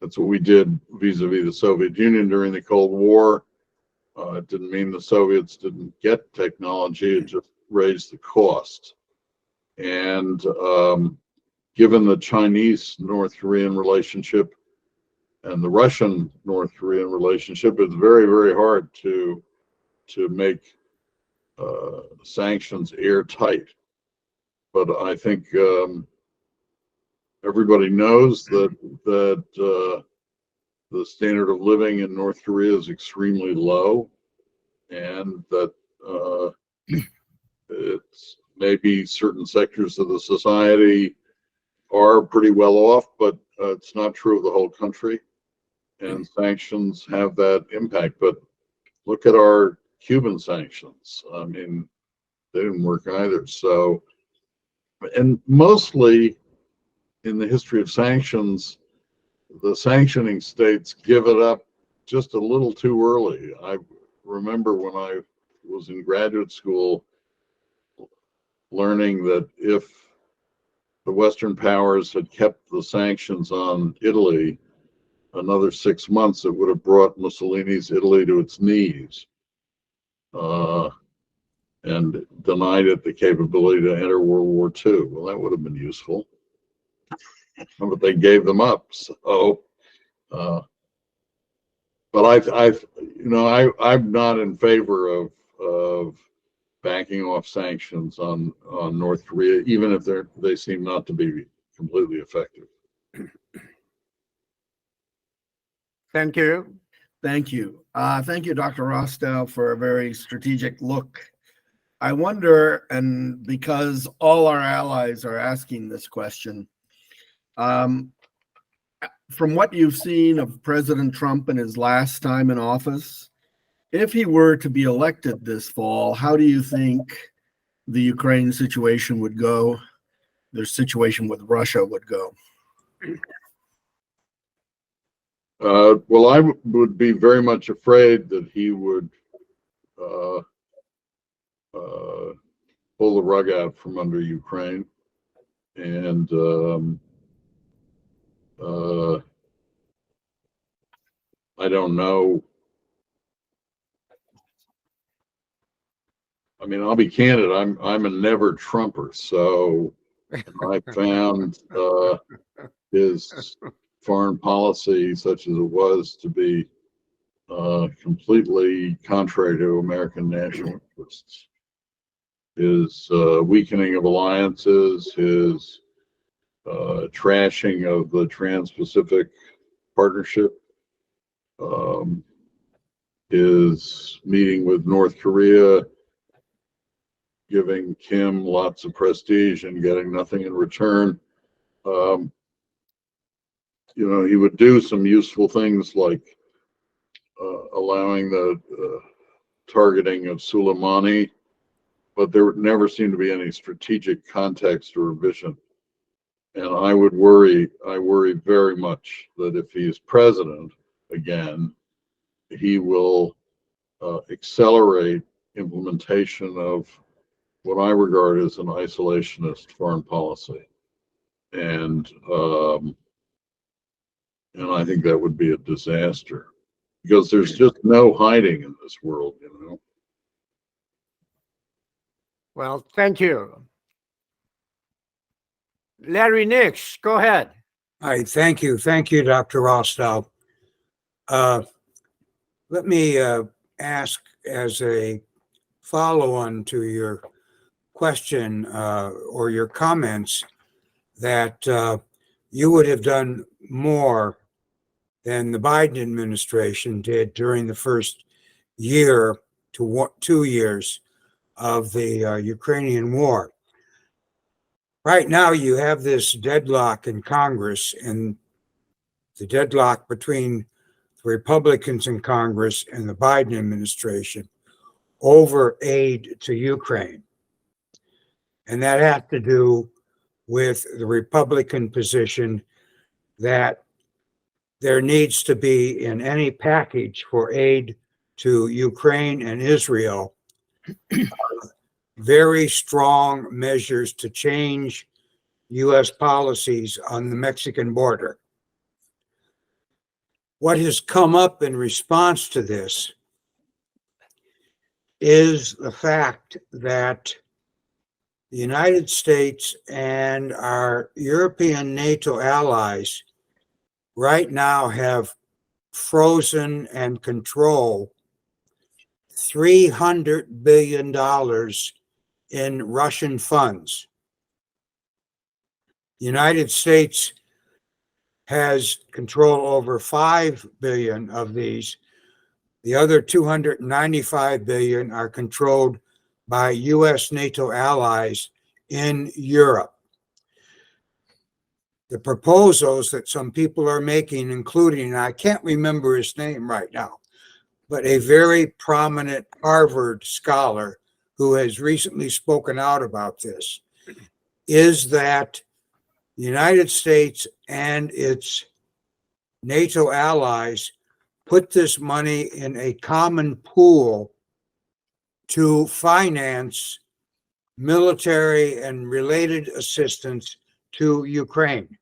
That's what we did vis-a-vis the Soviet Union during the Cold War. It didn't mean the Soviets didn't get technology, it just raised the cost. And given the Chinese-North Korean relationship and the Russian-North Korean relationship, it's very, very hard to make sanctions airtight. But I think everybody knows that the standard of living in North Korea is extremely low, and that it's maybe certain sectors of the society are pretty well off, but it's not true of the whole country. And sanctions have that impact. But look at our Cuban sanctions. I mean, they didn't work either. So, and mostly in the history of sanctions, the sanctioning states give it up just a little too early. I remember when I was in graduate school learning that if the Western powers had kept the sanctions on Italy another 6 months, it would have brought Mussolini's Italy to its knees and denied it the capability to enter World War II. Well, that would have been useful. But they gave them up. So, but I'm not in favor of backing off sanctions on North Korea, even if they seem not to be completely effective. Thank you. Thank you. Thank you, Dr. Rostow, for a very strategic look. I wonder, and because all our allies are asking this question, from what you've seen of President Trump in his last time in office, if he were to be elected this fall, how do you think the Ukraine situation would go, the situation with Russia would go? Well, I would be very much afraid that he would pull the rug out from under Ukraine. And I don't know. I mean, I'll be candid. I'm a never Trumper, so I found his foreign policy, such as it was, to be completely contrary to American national interests. His weakening of alliances, his trashing of the Trans-Pacific Partnership, his meeting with North Korea, giving Kim lots of prestige and getting nothing in return. He would do some useful things like allowing the targeting of Soleimani, but there never seemed to be any strategic context or vision. And I worry very much that if he is president again, he will accelerate implementation of what I regard as an isolationist foreign policy. And I think that would be a disaster, because there's just no hiding in this world, Well, thank you. Larry Nix, go ahead. Hi, thank you. Thank you, Dr. Rostow. Let me ask as a follow-on to your question or your comments that you would have done more than the Biden administration did during the first year to 2 years of the Ukrainian war. Right now, you have this deadlock in Congress, and the deadlock between the Republicans in Congress and the Biden administration. over aid to Ukraine. And that has to do with the Republican position that there needs to be in any package for aid to Ukraine and Israel very strong measures to change U.S. policies on the Mexican border. What has come up in response to this is the fact that the United States and our European NATO allies right now have frozen and control $300 billion in Russian funds. The United States has control over 5 billion of these. The other 295 billion are controlled by US NATO allies in Europe. The proposals that some people are making, including, I can't remember his name right now, but a very prominent Harvard scholar who has recently spoken out about this, is that the United States and its NATO allies put this money in a common pool to finance military and related assistance to Ukraine.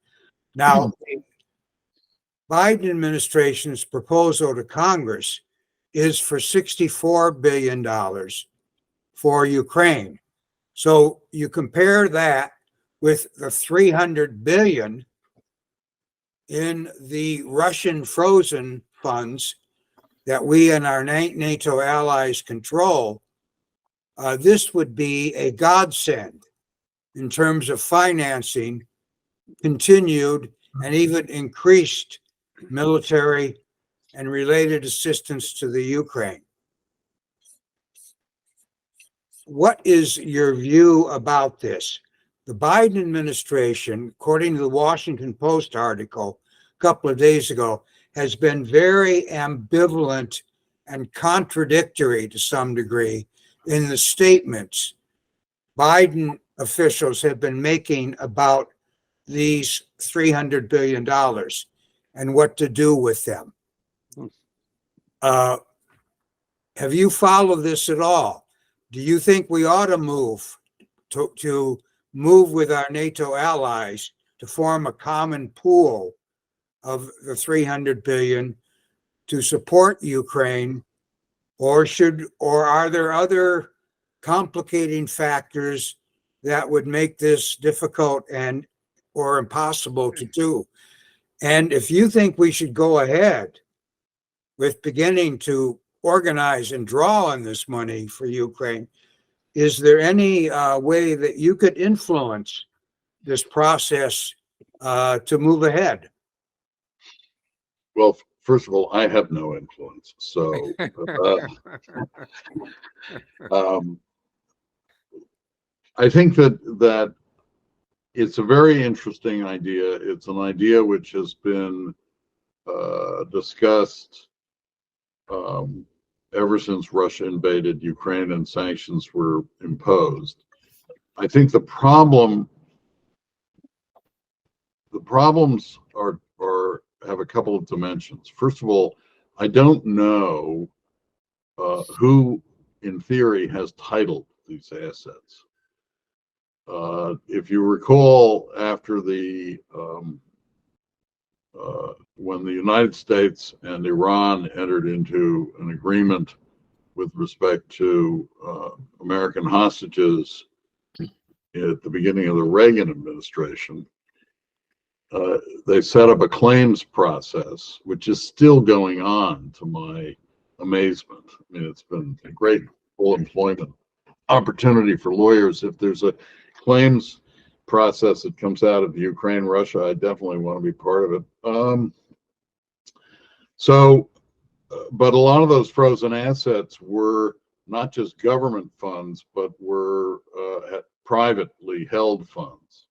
Now, the Biden administration's proposal to Congress is for $64 billion for Ukraine. So you compare that with the 300 billion in the Russian frozen funds that we and our NATO allies control, this would be a godsend in terms of financing continued and even increased military and related assistance to the Ukraine. What is your view about this? The Biden administration, according to the Washington Post article a couple of days ago, has been very ambivalent and contradictory to some degree in the statements Biden officials have been making about these $300 billion and what to do with them. Have you followed this at all? Do you think we ought to move with our NATO allies to form a common pool of the 300 billion to support Ukraine, or are there other complicating factors that would make this difficult or impossible to do? And if you think we should go ahead with beginning to organize and draw on this money for Ukraine, is there any way that you could influence this process to move ahead? Well, first of all, I have no influence. So I think that it's a very interesting idea. It's an idea which has been discussed ever since Russia invaded Ukraine and sanctions were imposed. I think the problems have a couple of dimensions. First of all, I don't know who, in theory, has titled these assets. If you recall, after when the United States and Iran entered into an agreement with respect to American hostages at the beginning of the Reagan administration, they set up a claims process, which is still going on, to my amazement. I mean, it's been a great full employment opportunity for lawyers. If there's a claims process that comes out of Ukraine, Russia, I definitely want to be part of it. But a lot of those frozen assets were not just government funds, but were privately held funds.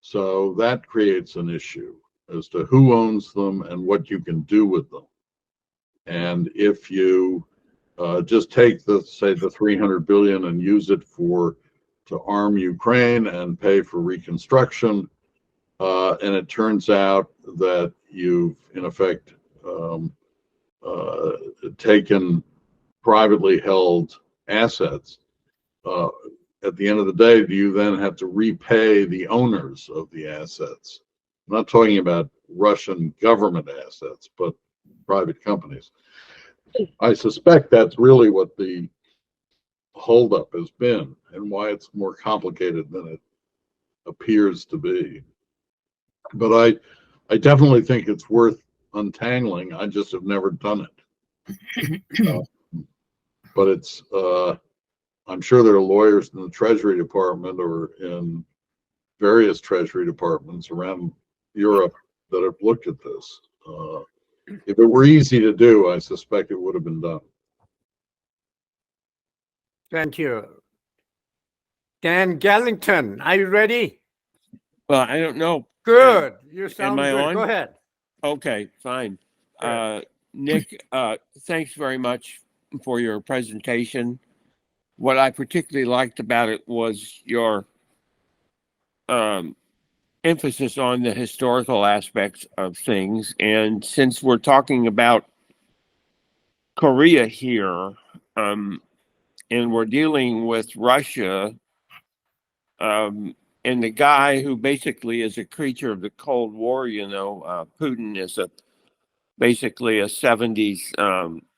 So that creates an issue as to who owns them and what you can do with them. And if you Just take the 300 billion and use it to arm Ukraine and pay for reconstruction. And it turns out that you've in effect taken privately held assets. At the end of the day, do you then have to repay the owners of the assets? I'm not talking about Russian government assets, but private companies. I suspect that's really what the holdup has been and why it's more complicated than it appears to be. But I definitely think it's worth untangling. I just have never done it. But it's I'm sure there are lawyers in the Treasury Department or in various Treasury departments around Europe that have looked at this. If it were easy to do, I suspect it would have been done. Thank you. Dan Gallington, are you ready? Well, I don't know. Good. You sound I good. on? Go ahead. Okay, fine. Good. Nick, thanks very much for your presentation. What I particularly liked about it was your emphasis on the historical aspects of things. And since we're talking about Korea here, and we're dealing with Russia, and the guy who basically is a creature of the Cold War, Putin is basically a 70s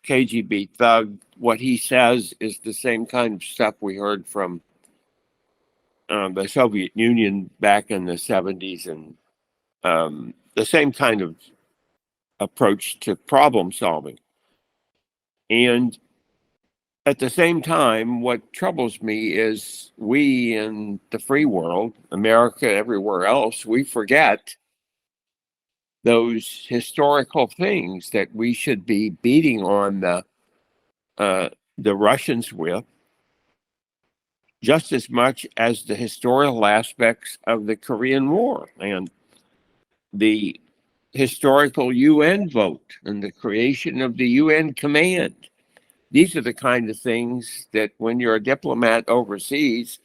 KGB thug. What he says is the same kind of stuff we heard from the Soviet Union back in the 70s, and the same kind of approach to problem solving. And at the same time, what troubles me is we in the free world, America, everywhere else, we forget those historical things that we should be beating on the Russians with, just as much as the historical aspects of the Korean War and the historical UN vote and the creation of the UN command. These are the kind of things that when you're a diplomat overseas,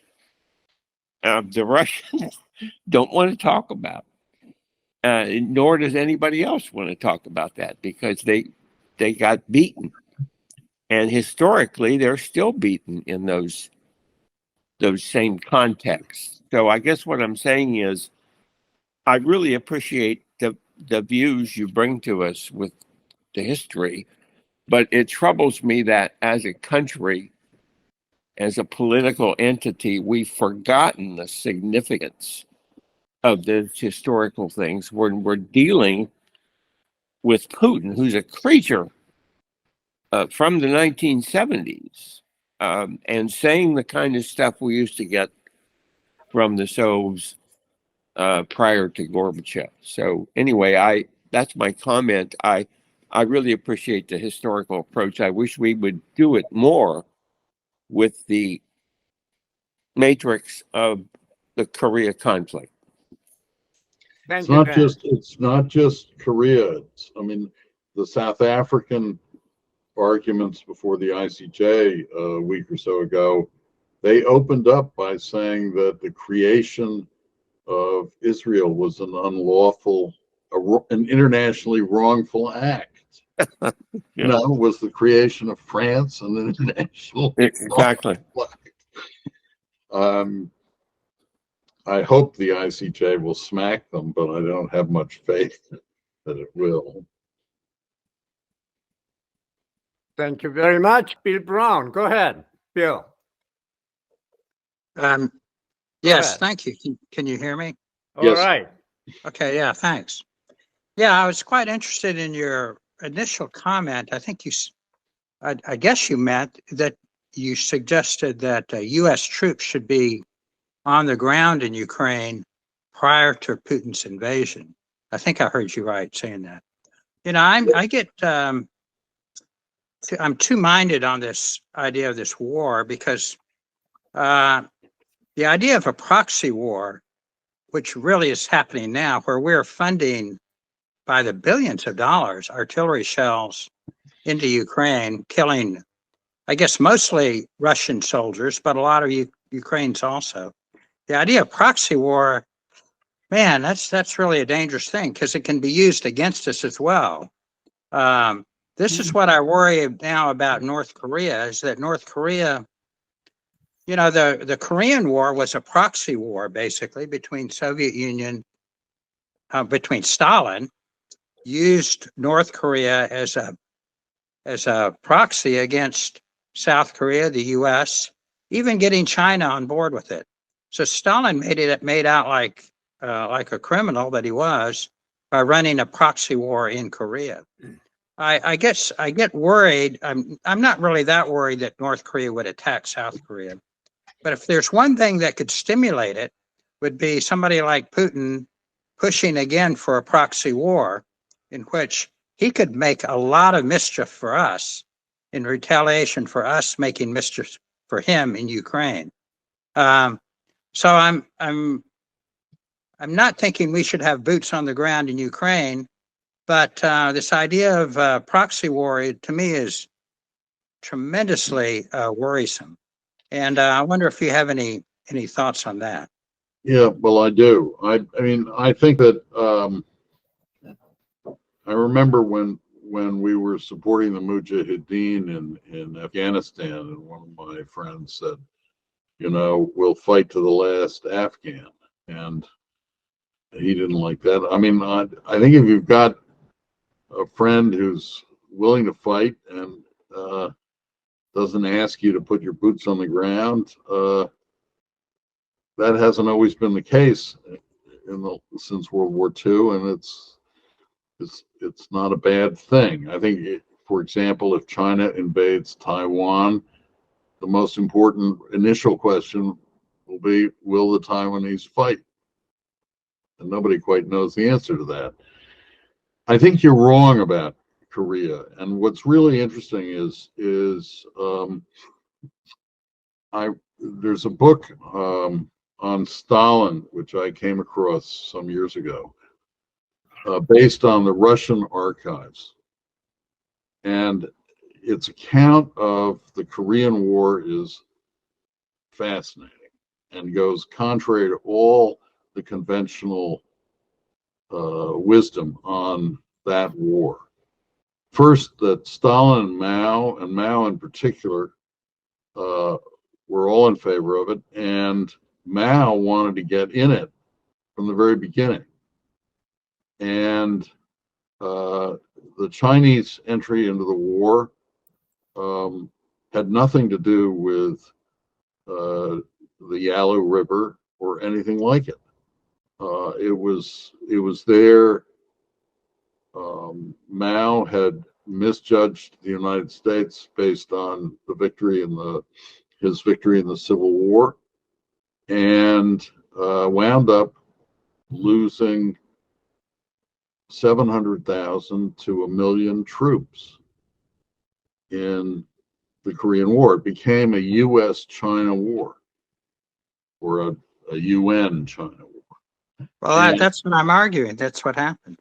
the Russians don't want to talk about. Nor does anybody else want to talk about that, because they got beaten. And historically, they're still beaten in those same contexts. So I guess what I'm saying is I really appreciate the views you bring to us with the history, but it troubles me that as a country, as a political entity, we've forgotten the significance of those historical things when we're dealing with Putin, who's a creature from the 1970s, and saying the kind of stuff we used to get from the Soviets prior to Gorbachev. So anyway, that's my comment. I really appreciate the historical approach. I wish we would do it more with the matrix of the Korea conflict. Thank It's not just Korea. The South African arguments before the ICJ a week or so ago, they opened up by saying that the creation of Israel was an unlawful, an internationally wrongful act. Yeah. It was the creation of France and an international exactly. I hope the ICJ will smack them, but I don't have much faith that it will. Thank you very much. Bill Brown, go ahead. Bill. Yes, thank you. Can you hear me? All right. Okay, yeah, thanks. Yeah, I was quite interested in your initial comment. I think I guess you meant that you suggested that U.S. troops should be on the ground in Ukraine prior to Putin's invasion. I think I heard you right saying that. I'm two-minded on this idea of this war, because the idea of a proxy war, which really is happening now, where we're funding by the billions of dollars artillery shells into Ukraine, killing I guess mostly Russian soldiers, but a lot of Ukrainians also. The idea of proxy war, man, that's really a dangerous thing because it can be used against us as well. This is what I worry now about North Korea, is that North Korea, you know, the Korean War was a proxy war basically between Soviet Union, between Stalin, used North Korea as a proxy against South Korea, the U.S., even getting China on board with it. So Stalin made out like a criminal that he was by running a proxy war in Korea. I guess I get worried. I'm not really that worried that North Korea would attack South Korea, but if there's one thing that could stimulate it, would be somebody like Putin pushing again for a proxy war in which he could make a lot of mischief for us in retaliation for us making mischief for him in Ukraine. So I'm not thinking we should have boots on the ground in Ukraine, but this idea of proxy war to me is tremendously worrisome. And I wonder if you have any thoughts on that. Yeah, well, I do. I mean, I think that I remember when we were supporting the Mujahideen in Afghanistan, and one of my friends said, you know, we'll fight to the last Afghan, and he didn't like that. I mean, I think if you've got a friend who's willing to fight and doesn't ask you to put your boots on the ground, that hasn't always been the case since World War II, and it's not a bad thing. I think, for example, if China invades Taiwan, the most important initial question will be, will the Taiwanese fight? And nobody quite knows the answer to that. I think you're wrong about Korea. And what's really interesting is there's a book on Stalin, which I came across some years ago, based on the Russian archives. And its account of the Korean War is fascinating and goes contrary to all the conventional wisdom on that war. First, that Stalin and Mao in particular, were all in favor of it, and Mao wanted to get in it from the very beginning. And the Chinese entry into the war had nothing to do with the Yalu River or anything like it. It was there. Mao had misjudged the United States based on the victory in his victory in the Civil War, and wound up losing 700,000 to 1 million troops in the Korean War. It became a U.S.-China war, or a UN-China war. Well, that's what I'm arguing. That's what happened.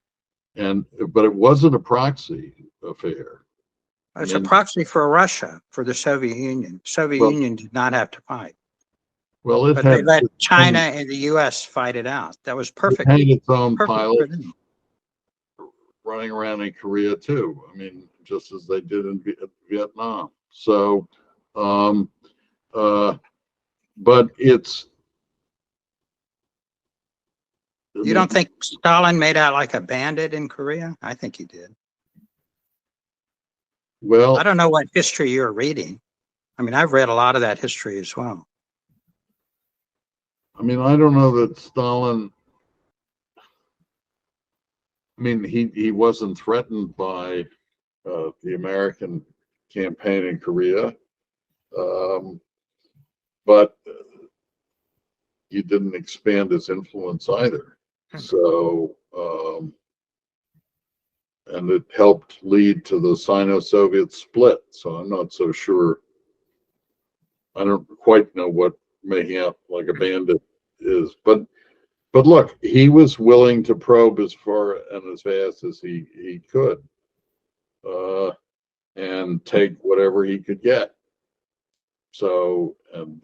But it wasn't a proxy affair. It's a proxy for Russia, for the Soviet Union. Soviet Union did not have to fight. Well, but they let China and the U.S. fight it out. That was perfect. It had its own pilot running around in Korea too. I mean, just as they did in Vietnam. So, but it's. You don't think Stalin made out like a bandit in Korea? I think he did. Well, I don't know what history you're reading. I mean, I've read a lot of that history as well. I mean, I don't know that Stalin. I mean, he wasn't threatened by the American campaign in Korea, but he didn't expand his influence either. So, and it helped lead to the Sino-Soviet split. So I'm not so sure. I don't quite know what making out like a bandit is, but look, he was willing to probe as far and as fast as he could, and take whatever he could get. So,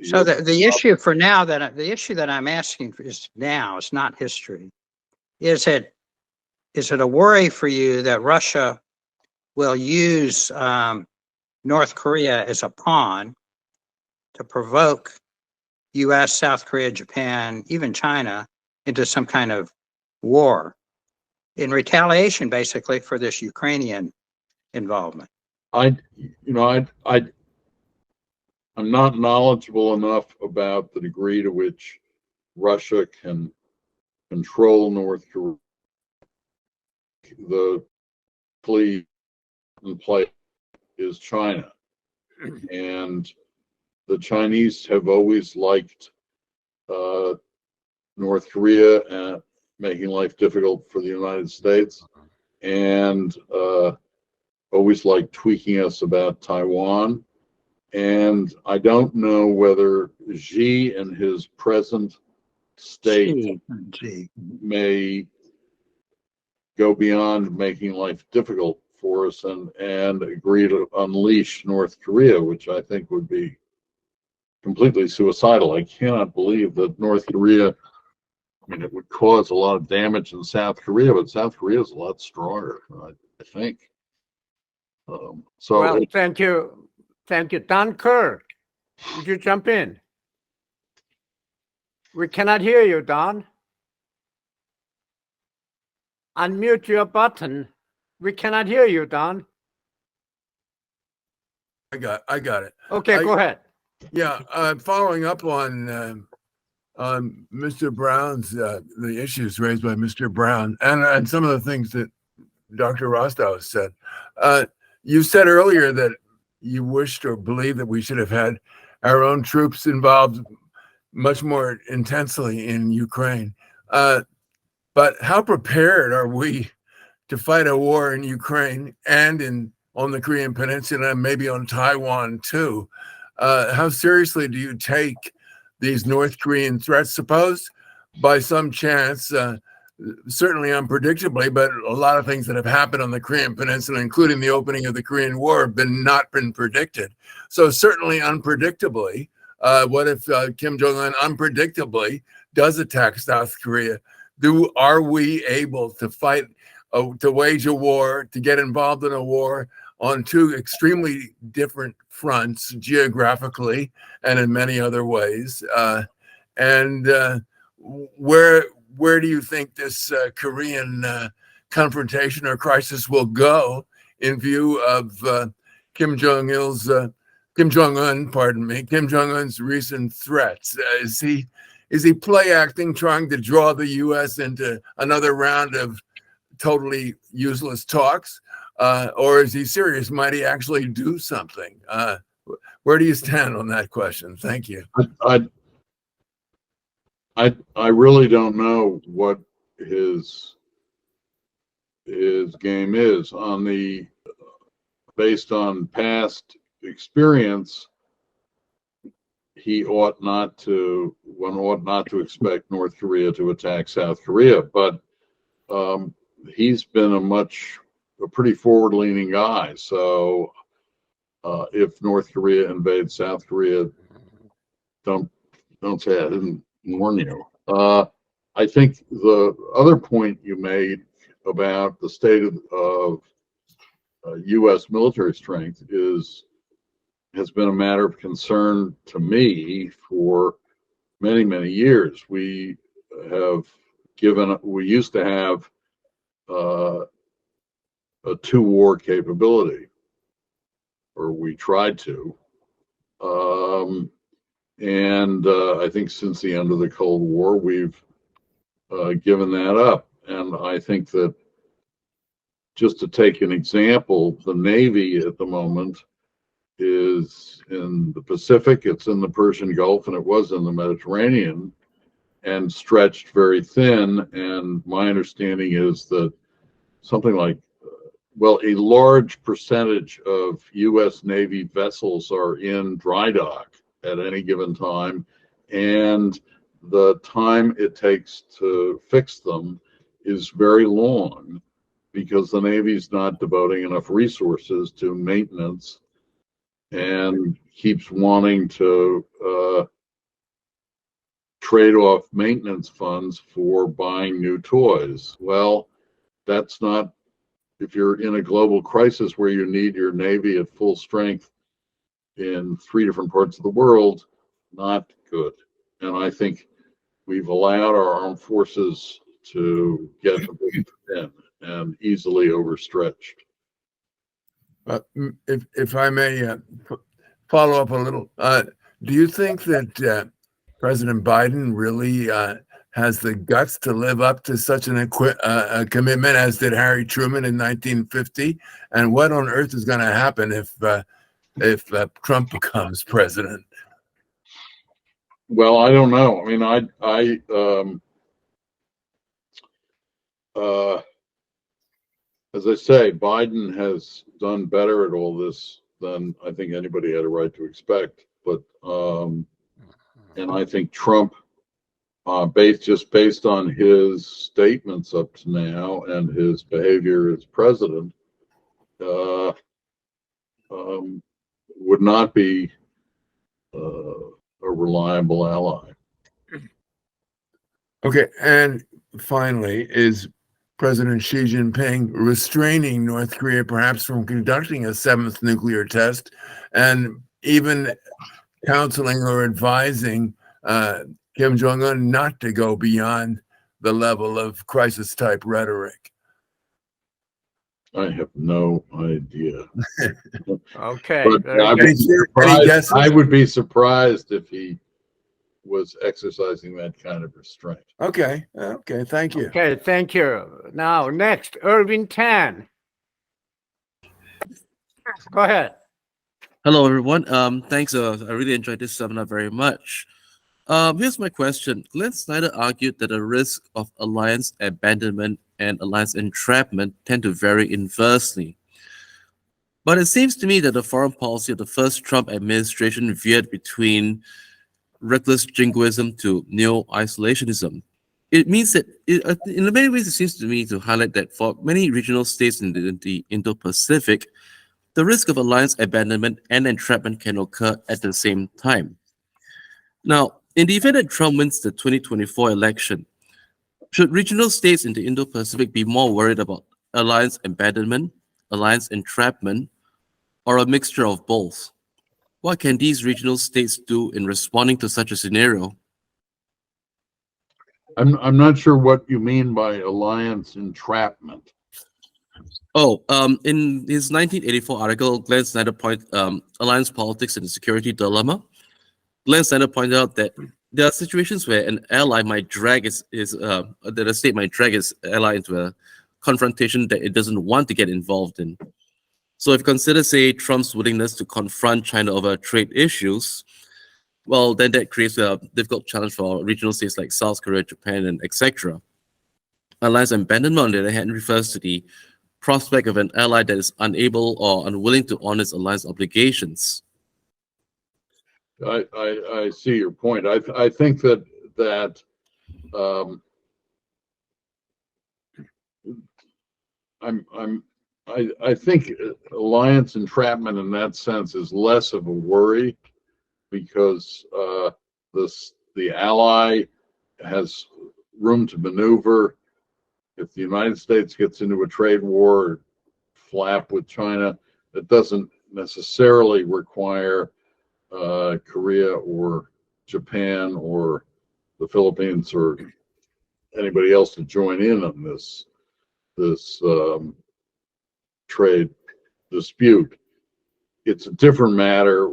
So the issue for now the issue that I'm asking is now, it's not history. Is it a worry for you that Russia will use North Korea as a pawn to provoke U.S., South Korea, Japan, even China into some kind of war in retaliation, basically, for this Ukrainian involvement? I'm not knowledgeable enough about the degree to which Russia can control North Korea. The plea in play is China, and the Chinese have always liked North Korea and making life difficult for the United States, and always liked tweaking us about Taiwan. And I don't know whether Xi and his present state may go beyond making life difficult for us and agree to unleash North Korea, which I think would be completely suicidal. I cannot believe that North Korea, I mean, it would cause a lot of damage in South Korea, but South Korea is a lot stronger, I think. Well, thank you. Thank you. Don Kerr, would you jump in? We cannot hear you, Don. Unmute your button. We cannot hear you, Don. I got it. Okay, go ahead. Yeah, following up on Mr. Brown's the issues raised by Mr. Brown and some of the things that Dr. Rostow said. You said earlier that you wished or believed that we should have had our own troops involved much more intensely in Ukraine. But how prepared are we to fight a war in Ukraine and on the Korean Peninsula and maybe on Taiwan too? How seriously do you take these North Korean threats? Suppose by some chance, certainly unpredictably, but a lot of things that have happened on the Korean Peninsula, including the opening of the Korean War, have not been predicted. So certainly unpredictably, what if Kim Jong-un unpredictably does attack South Korea? Are we able to fight, to wage a war, to get involved in a war on two extremely different fronts geographically and in many other ways? Where do you think this Korean confrontation or crisis will go in view of Kim Jong-un's recent threats? Is he play acting, trying to draw the U.S. into another round of totally useless talks, or is he serious? Might he actually do something? Where do you stand on that question? Thank you. I really don't know what his game is. Based on past experience, one ought not to expect North Korea to attack South Korea, but he's been a pretty forward-leaning guy. So if North Korea invades South Korea, don't say I didn't warn you. I think the other point you made about the state of U.S. military strength has been a matter of concern to me for many, many years. We used to have a two-war capability, or we tried to. I think since the end of the Cold War, we've given that up. And I think that, just to take an example, the Navy at the moment is in the Pacific, it's in the Persian Gulf, and it was in the Mediterranean, and stretched very thin. And my understanding is that something like, a large percentage of U.S. Navy vessels are in dry dock at any given time, and the time it takes to fix them is very long because the Navy's not devoting enough resources to maintenance and keeps wanting to trade off maintenance funds for buying new toys. Well, that's not, if you're in a global crisis where you need your Navy at full strength in 3 different parts of the world, not good. And I think we've allowed our armed forces to get a bit thin and easily overstretched. If I may follow up a little, do you think that President Biden really has the guts to live up to such a commitment as did Harry Truman in 1950? And what on earth is going to happen if Trump becomes president? Well, I don't know. I mean, as I say, Biden has done better at all this than I think anybody had a right to expect. But and I think Trump, based on his statements up to now and his behavior as president, would not be a reliable ally. Okay, and finally, is President Xi Jinping restraining North Korea perhaps from conducting a 7th nuclear test, and even counseling or advising Kim Jong-un not to go beyond the level of crisis-type rhetoric? I have no idea. Okay. But I would be surprised if he was exercising that kind of restraint. Okay. Okay. Thank you. Okay. Thank you. Now, next, Irvin Tan. Go ahead. Hello, everyone. Thanks. I really enjoyed this seminar very much. Here's my question. Glenn Snyder argued that the risk of alliance abandonment and alliance entrapment tend to vary inversely. But it seems to me that the foreign policy of the first Trump administration veered between reckless jingoism to neo-isolationism. It means that, in many ways, it seems to me to highlight that for many regional states in the Indo-Pacific, the risk of alliance abandonment and entrapment can occur at the same time. Now, in the event that Trump wins the 2024 election, should regional states in the Indo-Pacific be more worried about alliance abandonment, alliance entrapment, or a mixture of both? What can these regional states do in responding to such a scenario? I'm not sure what you mean by alliance entrapment. Oh, in his 1984 article, Glenn Snyder Alliance Politics and the Security Dilemma, Glenn Snyder pointed out that there are situations where an ally might drag that a state might drag its ally into a confrontation that it doesn't want to get involved in. So if you consider, say, Trump's willingness to confront China over trade issues, well, then that creates a difficult challenge for regional states like South Korea, Japan, and etc. Alliance abandonment, on the other hand, refers to the prospect of an ally that is unable or unwilling to honor its alliance obligations. I see your point. I think that I think alliance entrapment in that sense is less of a worry because the ally has room to maneuver. If the United States gets into a trade war or flap with China, it doesn't necessarily require Korea or Japan or the Philippines or anybody else to join in on this trade dispute. It's a different matter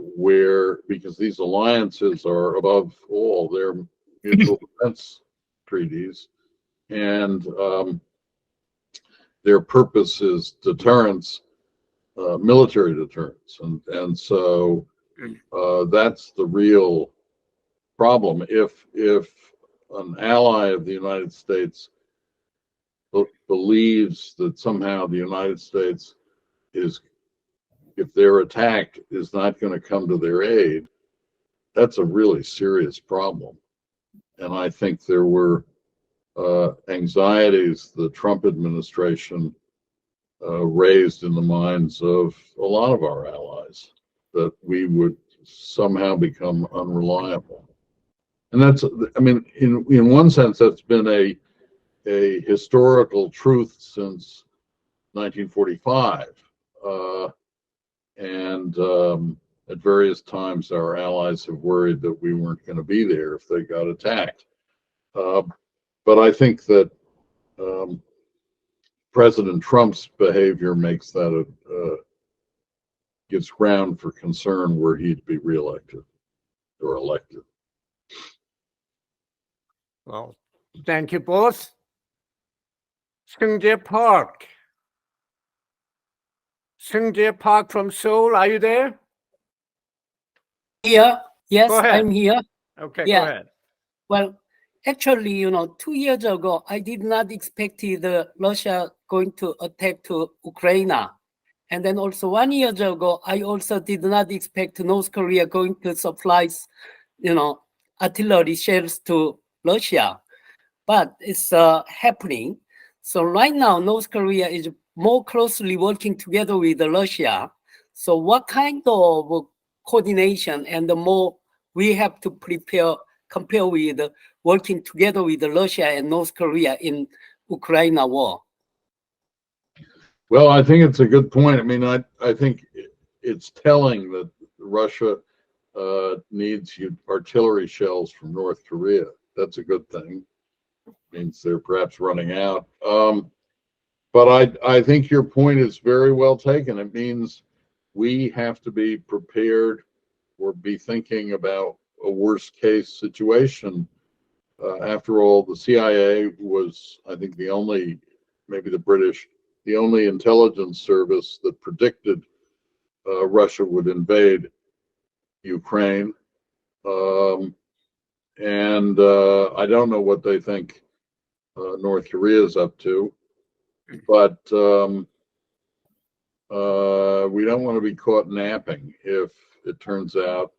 because these alliances are above all, they're mutual defense treaties, and their purpose is deterrence, military deterrence, and so that's the real problem. If an ally of the United States believes that somehow the United States if they're attacked, is not going to come to their aid, that's a really serious problem. And I think there were anxieties the Trump administration raised in the minds of a lot of our allies. that we would somehow become unreliable. And that's, I mean, in one sense, that's been a historical truth since 1945. And at various times, our allies have worried that we weren't going to be there if they got attacked. But I think that President Trump's behavior makes that gives ground for concern were he to be reelected or elected. Well, thank you both. Seung-jae Park. Seung-jae Park from Seoul, are you there? Here, yes, Go ahead. I'm here. Okay, Yeah. go ahead. Well, actually, 2 years ago, I did not expect the Russia going to attack to Ukraine. And then also 1 year ago, I also did not expect North Korea going to supply, artillery shells to Russia. But it's happening. So right now, North Korea is more closely working together with Russia. So what kind of coordination and the more we have to prepare, compare with working together with Russia and North Korea in Ukraine war? Well, I think it's a good point. I mean, I think it's telling that Russia needs artillery shells from North Korea. That's a good thing. Means they're perhaps running out. But I think your point is very well taken. It means we have to be prepared or be thinking about a worst case situation. After all, the CIA was, I think, the only, maybe the British, the only intelligence service that predicted Russia would invade Ukraine. And I don't know what they think North Korea is up to, but we don't want to be caught napping if it turns out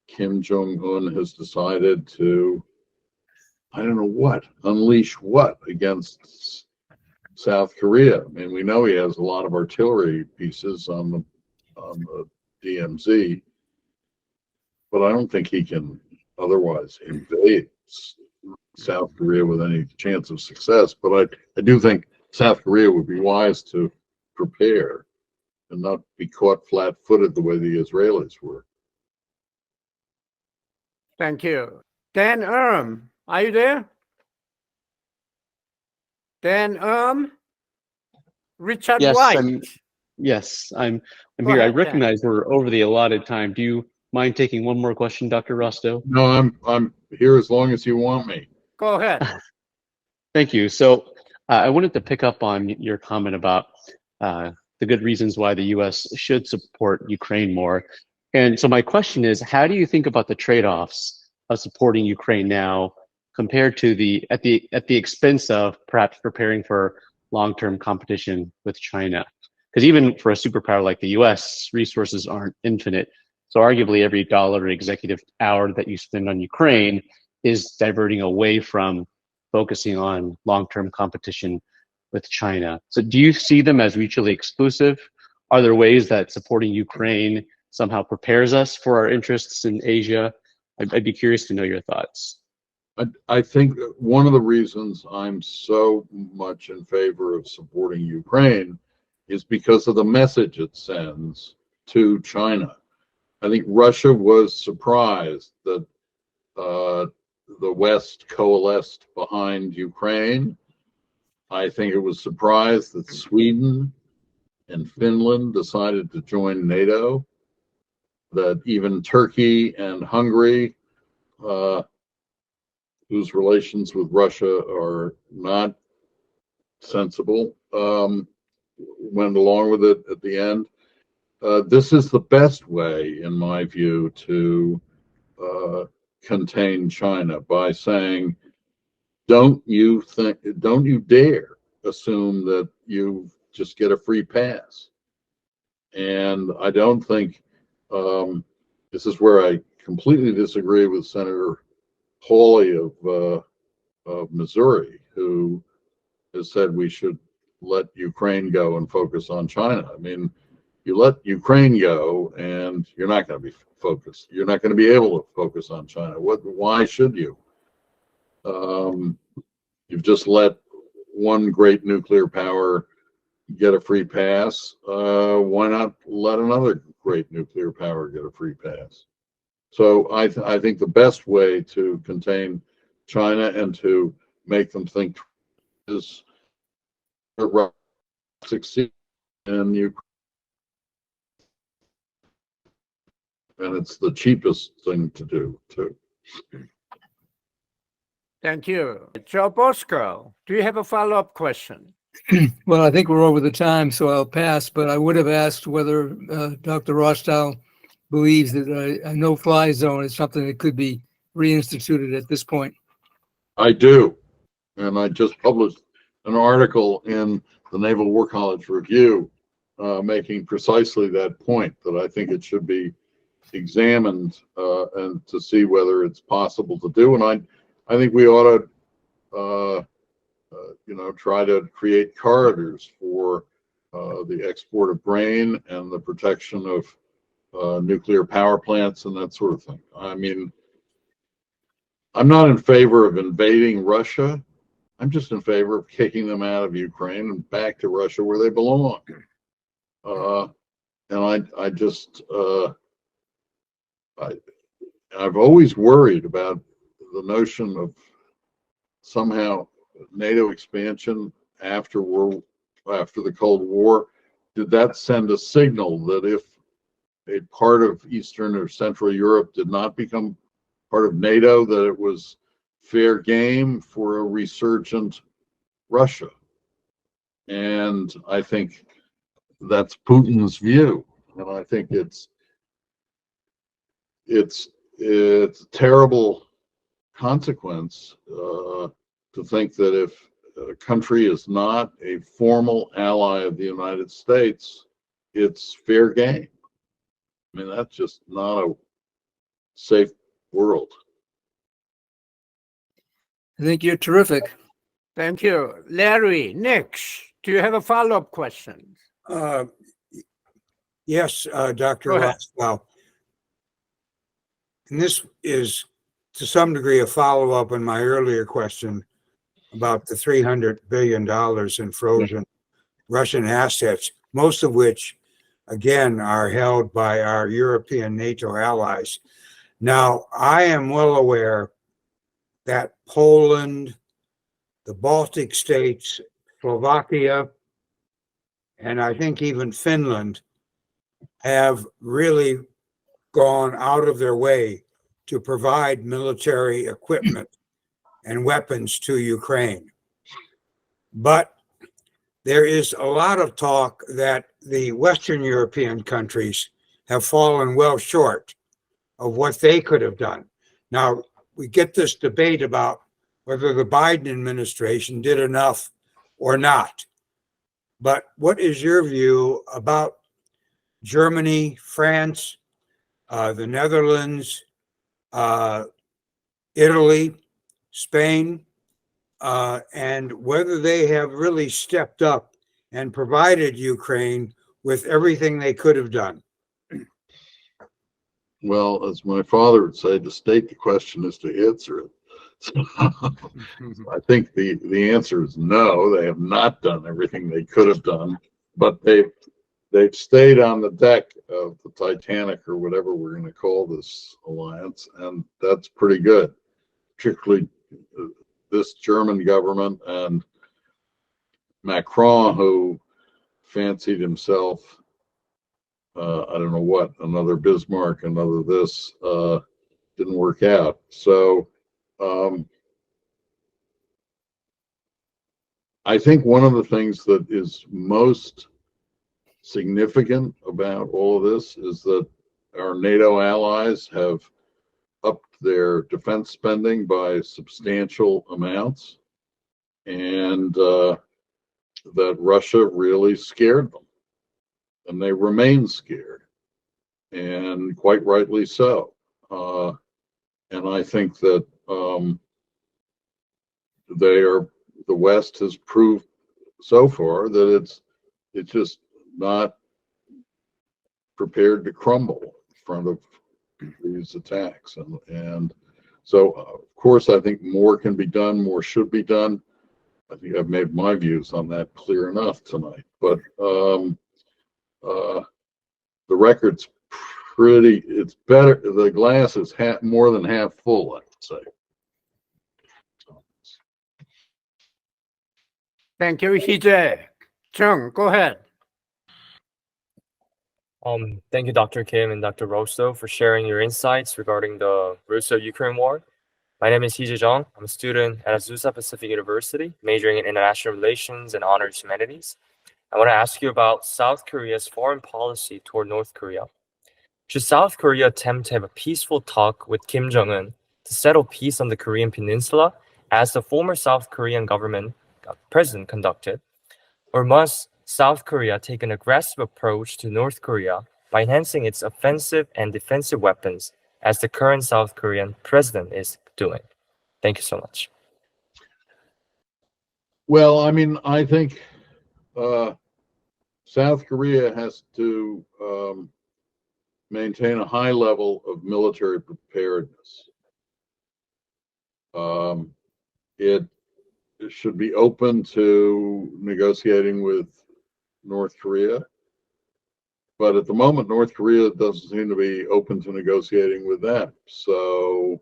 Kim Jong-un has decided to, I don't know what, unleash what against South Korea. I mean, we know he has a lot of artillery pieces on the DMZ, but I don't think he can otherwise invade South Korea with any chance of success. But I do think South Korea would be wise to prepare and not be caught flat-footed the way the Israelis were. Thank you. Dan Erm, are you there? Dan Richard Yes, White. I'm Go here. I ahead, Dan. recognize we're over the allotted time. Do you mind taking one more question, Dr. Rostow? No, I'm here as long as you want me. Go ahead. Thank you. So I wanted to pick up on your comment about the good reasons why the U.S. should support Ukraine more. And so my question is, how do you think about the trade-offs of supporting Ukraine now compared to at the expense of perhaps preparing for long-term competition with China? Because even for a superpower like the U.S., resources aren't infinite. So arguably every dollar or executive hour that you spend on Ukraine is diverting away from focusing on long-term competition with China. So do you see them as mutually exclusive? Are there ways that supporting Ukraine somehow prepares us for our interests in Asia? I'd be curious to know your thoughts. I think one of the reasons I'm so much in favor of supporting Ukraine is because of the message it sends to China. I think Russia was surprised that the West coalesced behind Ukraine. I think it was surprised that Sweden and Finland decided to join NATO, that even Turkey and Hungary, whose relations with Russia are not sensible, went along with it at the end. This is the best way, in my view, to contain China, by saying, don't you dare assume that you just get a free pass. And I don't think, this is where I completely disagree with Senator Hawley of Missouri, who has said we should let Ukraine go and focus on China. I mean, you let Ukraine go, and you're not going to be focused. You're not going to be able to focus on China. Why should you? You've just let one great nuclear power get a free pass. Why not let another great nuclear power get a free pass? So I think the best way to contain China and to make them think is succeed in Ukraine. And it's the cheapest thing to do, too. Thank you. Joe Bosco, do you have a follow-up question? Well, I think we're over the time, so I'll pass, but I would have asked whether Dr. Rostow believes that a no-fly zone is something that could be reinstituted at this point. I do. And I just published an article in the Naval War College Review making precisely that point, that I think it should be examined and to see whether it's possible to do. And I think we ought to, try to create corridors for the export of grain and the protection of nuclear power plants and that sort of thing. I mean, I'm not in favor of invading Russia. I'm just in favor of kicking them out of Ukraine and back to Russia where they belong. And I've always worried about the notion of somehow NATO expansion after the Cold War. Did that send a signal that if a part of Eastern or Central Europe did not become part of NATO, that it was fair game for a resurgent Russia? And I think that's Putin's view, and I think it's a terrible consequence to think that if a country is not a formal ally of the United States, it's fair game. I mean, that's just not a safe world. I think you're terrific. Thank you. Larry, Nix, do you have a follow-up question? Yes, Dr. Rostow. And this is to some degree a follow-up on my earlier question about the $300 billion in frozen Russian assets, most of which, again, are held by our European NATO allies. Now, I am well aware that Poland, the Baltic states, Slovakia, and I think even Finland have really gone out of their way to provide military equipment and weapons to Ukraine. But there is a lot of talk that the Western European countries have fallen well short of what they could have done. Now, we get this debate about whether the Biden administration did enough or not. But what is your view about Germany, France, the Netherlands, Italy, Spain, and whether they have really stepped up and provided Ukraine with everything they could have done? Well, as my father would say, to state the question is to answer it. So, I think the answer is no, they have not done everything they could have done, but they've stayed on the deck of the Titanic, or whatever we're going to call this alliance, and that's pretty good. Particularly this German government and Macron, who fancied himself, I don't know what, another Bismarck, another this, didn't work out. So I think one of the things that is most significant about all of this is that our NATO allies have upped their defense spending by substantial amounts, and that Russia really scared them, and they remain scared, and quite rightly so. And I think that the West has proved so far that it's just not prepared to crumble in front of these attacks. And so, of course, I think more can be done, more should be done. I think I've made my views on that clear enough tonight. But the record's pretty, it's better, the glass is more than half full, I would say. Thank you, CJ. Chung, go ahead. Thank you, Dr. Kim and Dr. Rostow, for sharing your insights regarding the Russo-Ukraine war. My name is Hee Jong. I'm a student at Azusa Pacific University, majoring in international relations and honors humanities. I want to ask you about South Korea's foreign policy toward North Korea. Should South Korea attempt to have a peaceful talk with Kim Jong-un to settle peace on the Korean Peninsula, as the former South Korean government president conducted? Or must South Korea take an aggressive approach to North Korea by enhancing its offensive and defensive weapons, as the current South Korean president is doing? Thank you so much. Well, I mean, I think South Korea has to maintain a high level of military preparedness. It should be open to negotiating with North Korea. But at the moment, North Korea doesn't seem to be open to negotiating with them. So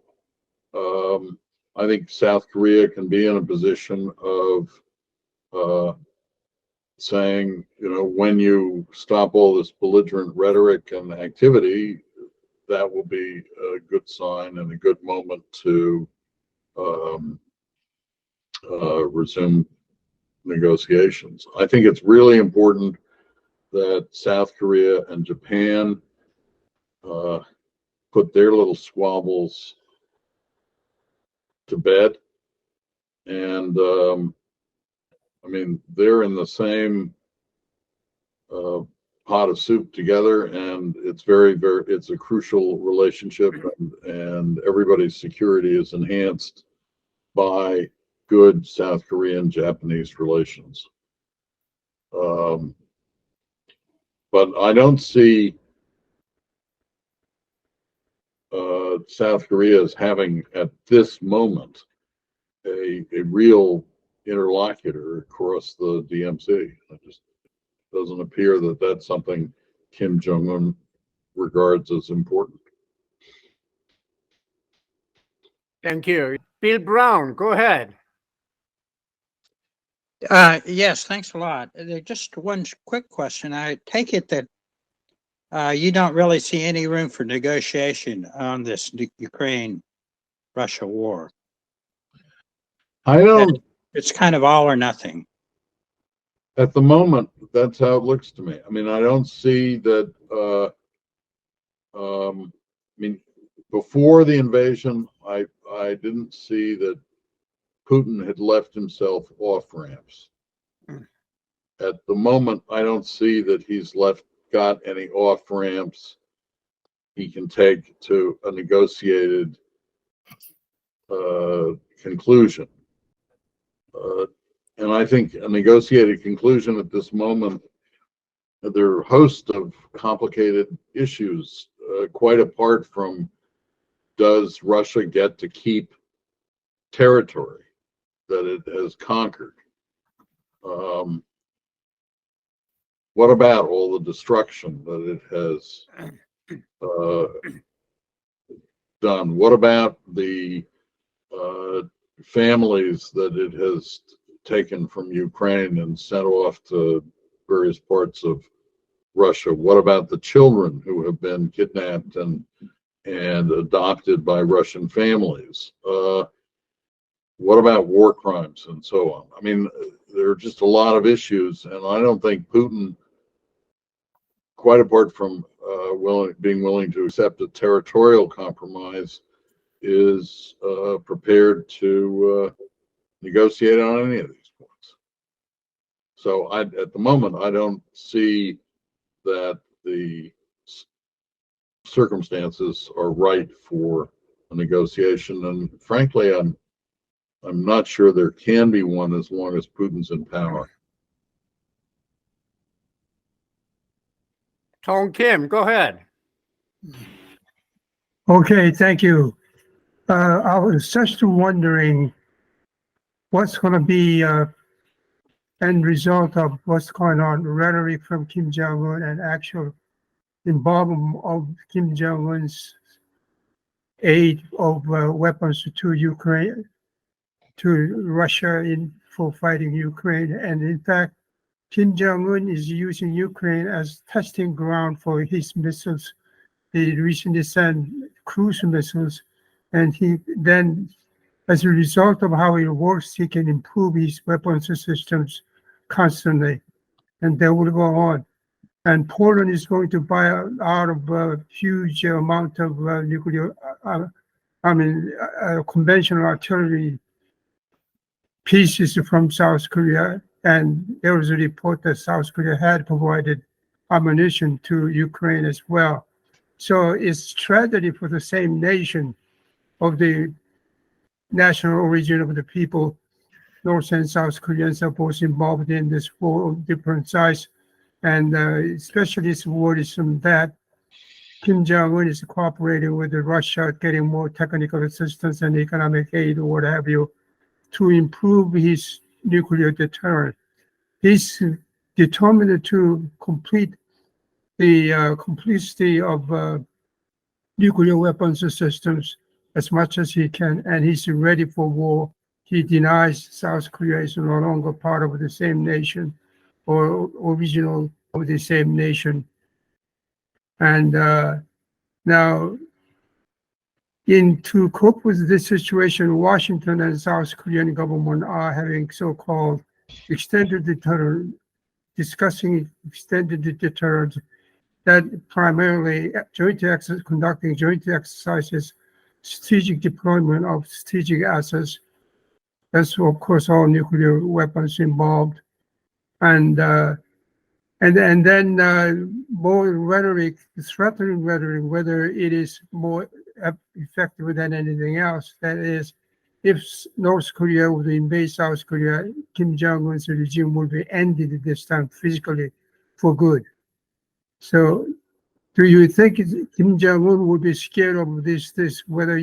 I think South Korea can be in a position of saying, you know, when you stop all this belligerent rhetoric and activity, that will be a good sign and a good moment to resume negotiations. I think it's really important that South Korea and Japan put their little squabbles to bed. And I mean, they're in the same pot of soup together, and it's it's a crucial relationship, and everybody's security is enhanced by good South Korean-Japanese relations. But I don't see South Korea as having, at this moment, a real interlocutor across the DMZ. It just doesn't appear that that's something Kim Jong-un regards as important. Thank you. Bill Brown, go ahead. Yes, thanks a lot. Just one quick question. I take it that you don't really see any room for negotiation on this Ukraine-Russia war. I don't. It's kind of all or nothing. At the moment, that's how it looks to me. I mean, I don't see that. I mean, before the invasion, I didn't see that Putin had left himself off ramps. At the moment, I don't see that he's got any off ramps he can take to a negotiated conclusion. And I think a negotiated conclusion at this moment, there are a host of complicated issues, quite apart from, does Russia get to keep territory that it has conquered? What about all the destruction that it has done? What about the families that it has taken from Ukraine and sent off to various parts of Russia? What about the children who have been kidnapped and adopted by Russian families? What about war crimes and so on? I mean, there are just a lot of issues, and I don't think Putin, quite apart from being willing to accept a territorial compromise, is prepared to negotiate on any of these points. So at the moment, I don't see that the circumstances are right for a negotiation, and frankly, I'm not sure there can be one as long as Putin's in power. Tong Kim, go ahead. Okay, thank you. I was just wondering what's going to be end result of what's going on, rhetoric from Kim Jong-un and actual involvement of Kim Jong-un's aid of weapons to Ukraine, to Russia for fighting Ukraine. And in fact, Kim Jong-un is using Ukraine as testing ground for his missiles. He recently sent cruise missiles, and he then, as a result of how it works, he can improve his weapons systems constantly, and that will go on. And Poland is going to buy out of a huge amount of nuclear, conventional artillery pieces from South Korea. And there was a report that South Korea had provided ammunition to Ukraine as well. So it's tragedy for the same nation of the national origin of the people. North and South Koreans are both involved in this war of different sides. And especially it's worrisome that Kim Jong-un is cooperating with Russia, getting more technical assistance and economic aid or what have you, to improve his nuclear deterrent. He's determined to complete the complicity of nuclear weapons systems as much as he can, and he's ready for war. He denies South Korea is no longer part of the same nation or original of the same nation. And now, to cope with this situation, Washington and South Korean government are having so-called extended deterrent, discussing extended deterrent that primarily conducting joint exercises, strategic deployment of strategic assets. That's of course all nuclear weapons involved, and then more rhetoric, threatening rhetoric, whether it is more effective than anything else. That is, if North Korea would invade South Korea, Kim Jong-un's regime will be ended this time physically for good. So do you think Kim Jong-un would be scared of this, whether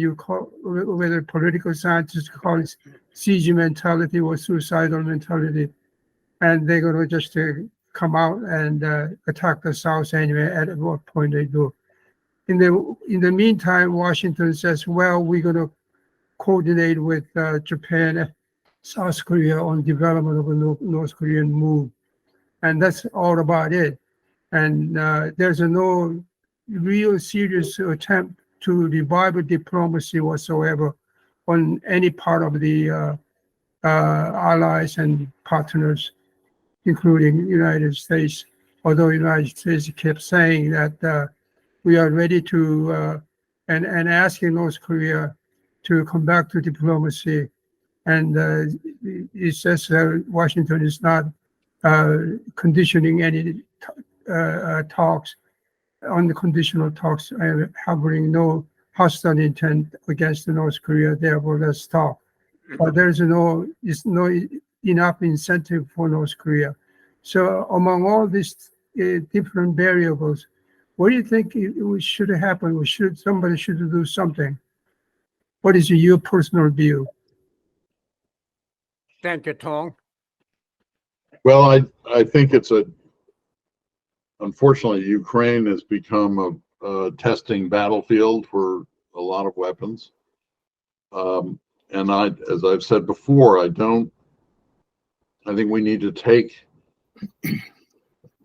political scientists call it siege mentality or suicidal mentality, and they're going to just come out and attack the South anyway at what point they do? In the meantime, Washington says, well, we're going to coordinate with Japan, South Korea on development of a North Korean move. And that's all about it. And there's no real serious attempt to revive diplomacy whatsoever on any part of the allies and partners, including the United States. Although the United States kept saying that we are ready to, and asking North Korea to come back to diplomacy. And it says Washington is not conditioning any talks, unconditional talks, harboring no hostile intent against North Korea. Therefore, let's talk. But there's no enough incentive for North Korea. So among all these different variables, what do you think should happen? Somebody should do something. What is your personal view? Thank you, Tong. Well, I think unfortunately, Ukraine has become a testing battlefield for a lot of weapons. And as I've said before, I think we need to take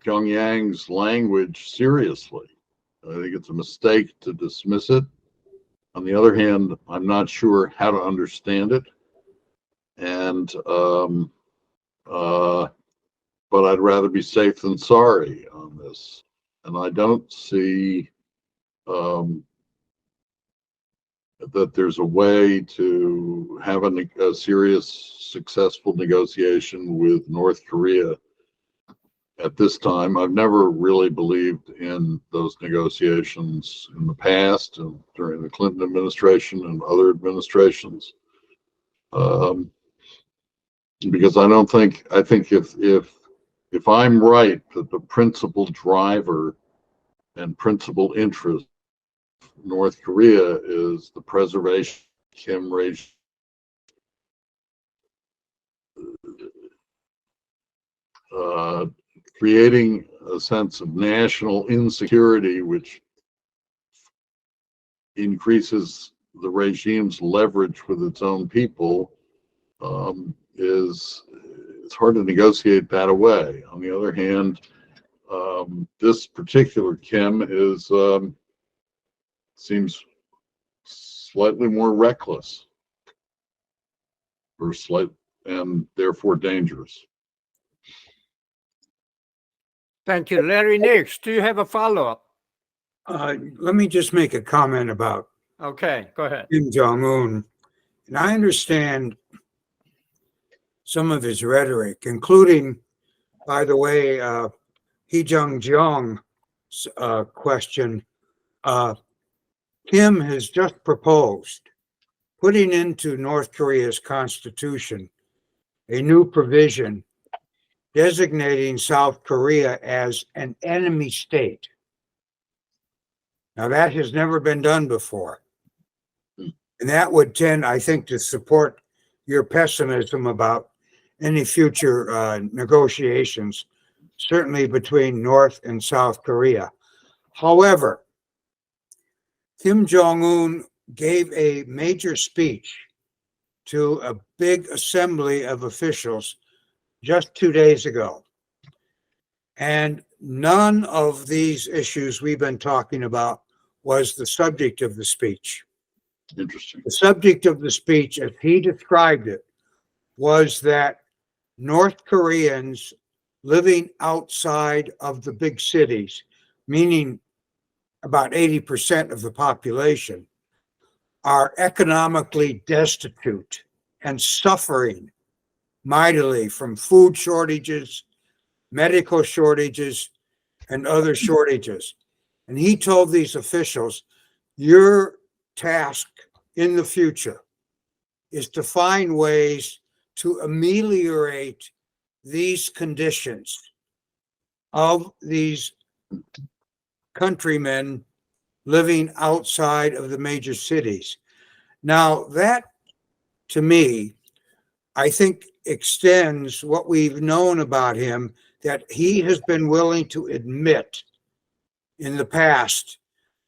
Pyongyang's language seriously. I think it's a mistake to dismiss it. On the other hand, I'm not sure how to understand it. And but I'd rather be safe than sorry on this. And I don't see that there's a way to have a serious, successful negotiation with North Korea at this time. I've never really believed in those negotiations in the past and during the Clinton administration and other administrations. Because I think if I'm right that the principal driver and principal interest of North Korea is the preservation of Kim regime. Creating a sense of national insecurity, which increases the regime's leverage with its own people, it's hard to negotiate that away. On the other hand, this particular Kim is seems slightly more reckless, and therefore dangerous. Thank you. Larry Nix, do you have a follow-up? Let me just make a comment about Okay, go ahead. Kim Jong-un. And I understand some of his rhetoric, including, by the way, He Jung-jong's question. Kim has just proposed putting into North Korea's constitution a new provision designating South Korea as an enemy state. Now, that has never been done before. And that would tend, I think, to support your pessimism about any future negotiations, certainly between North and South Korea. However, Kim Jong-un gave a major speech to a big assembly of officials just 2 days ago. And none of these issues we've been talking about was the subject of the speech. Interesting. The subject of the speech, as he described it, was that North Koreans living outside of the big cities, meaning about 80% of the population, are economically destitute and suffering mightily from food shortages, medical shortages, and other shortages. And he told these officials, your task in the future is to find ways to ameliorate these conditions of these countrymen living outside of the major cities. Now, that, to me, I think extends what we've known about him, that he has been willing to admit in the past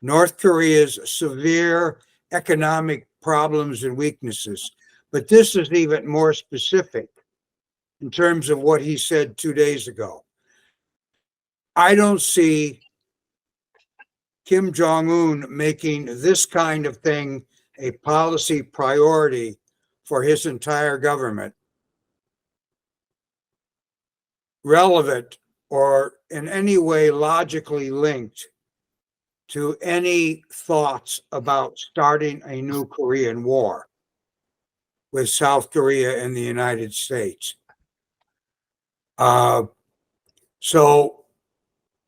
North Korea's severe economic problems and weaknesses. But this is even more specific in terms of what he said 2 days ago. I don't see Kim Jong-un making this kind of thing a policy priority for his entire government, relevant or in any way logically linked to any thoughts about starting a new Korean War with South Korea and the United States. So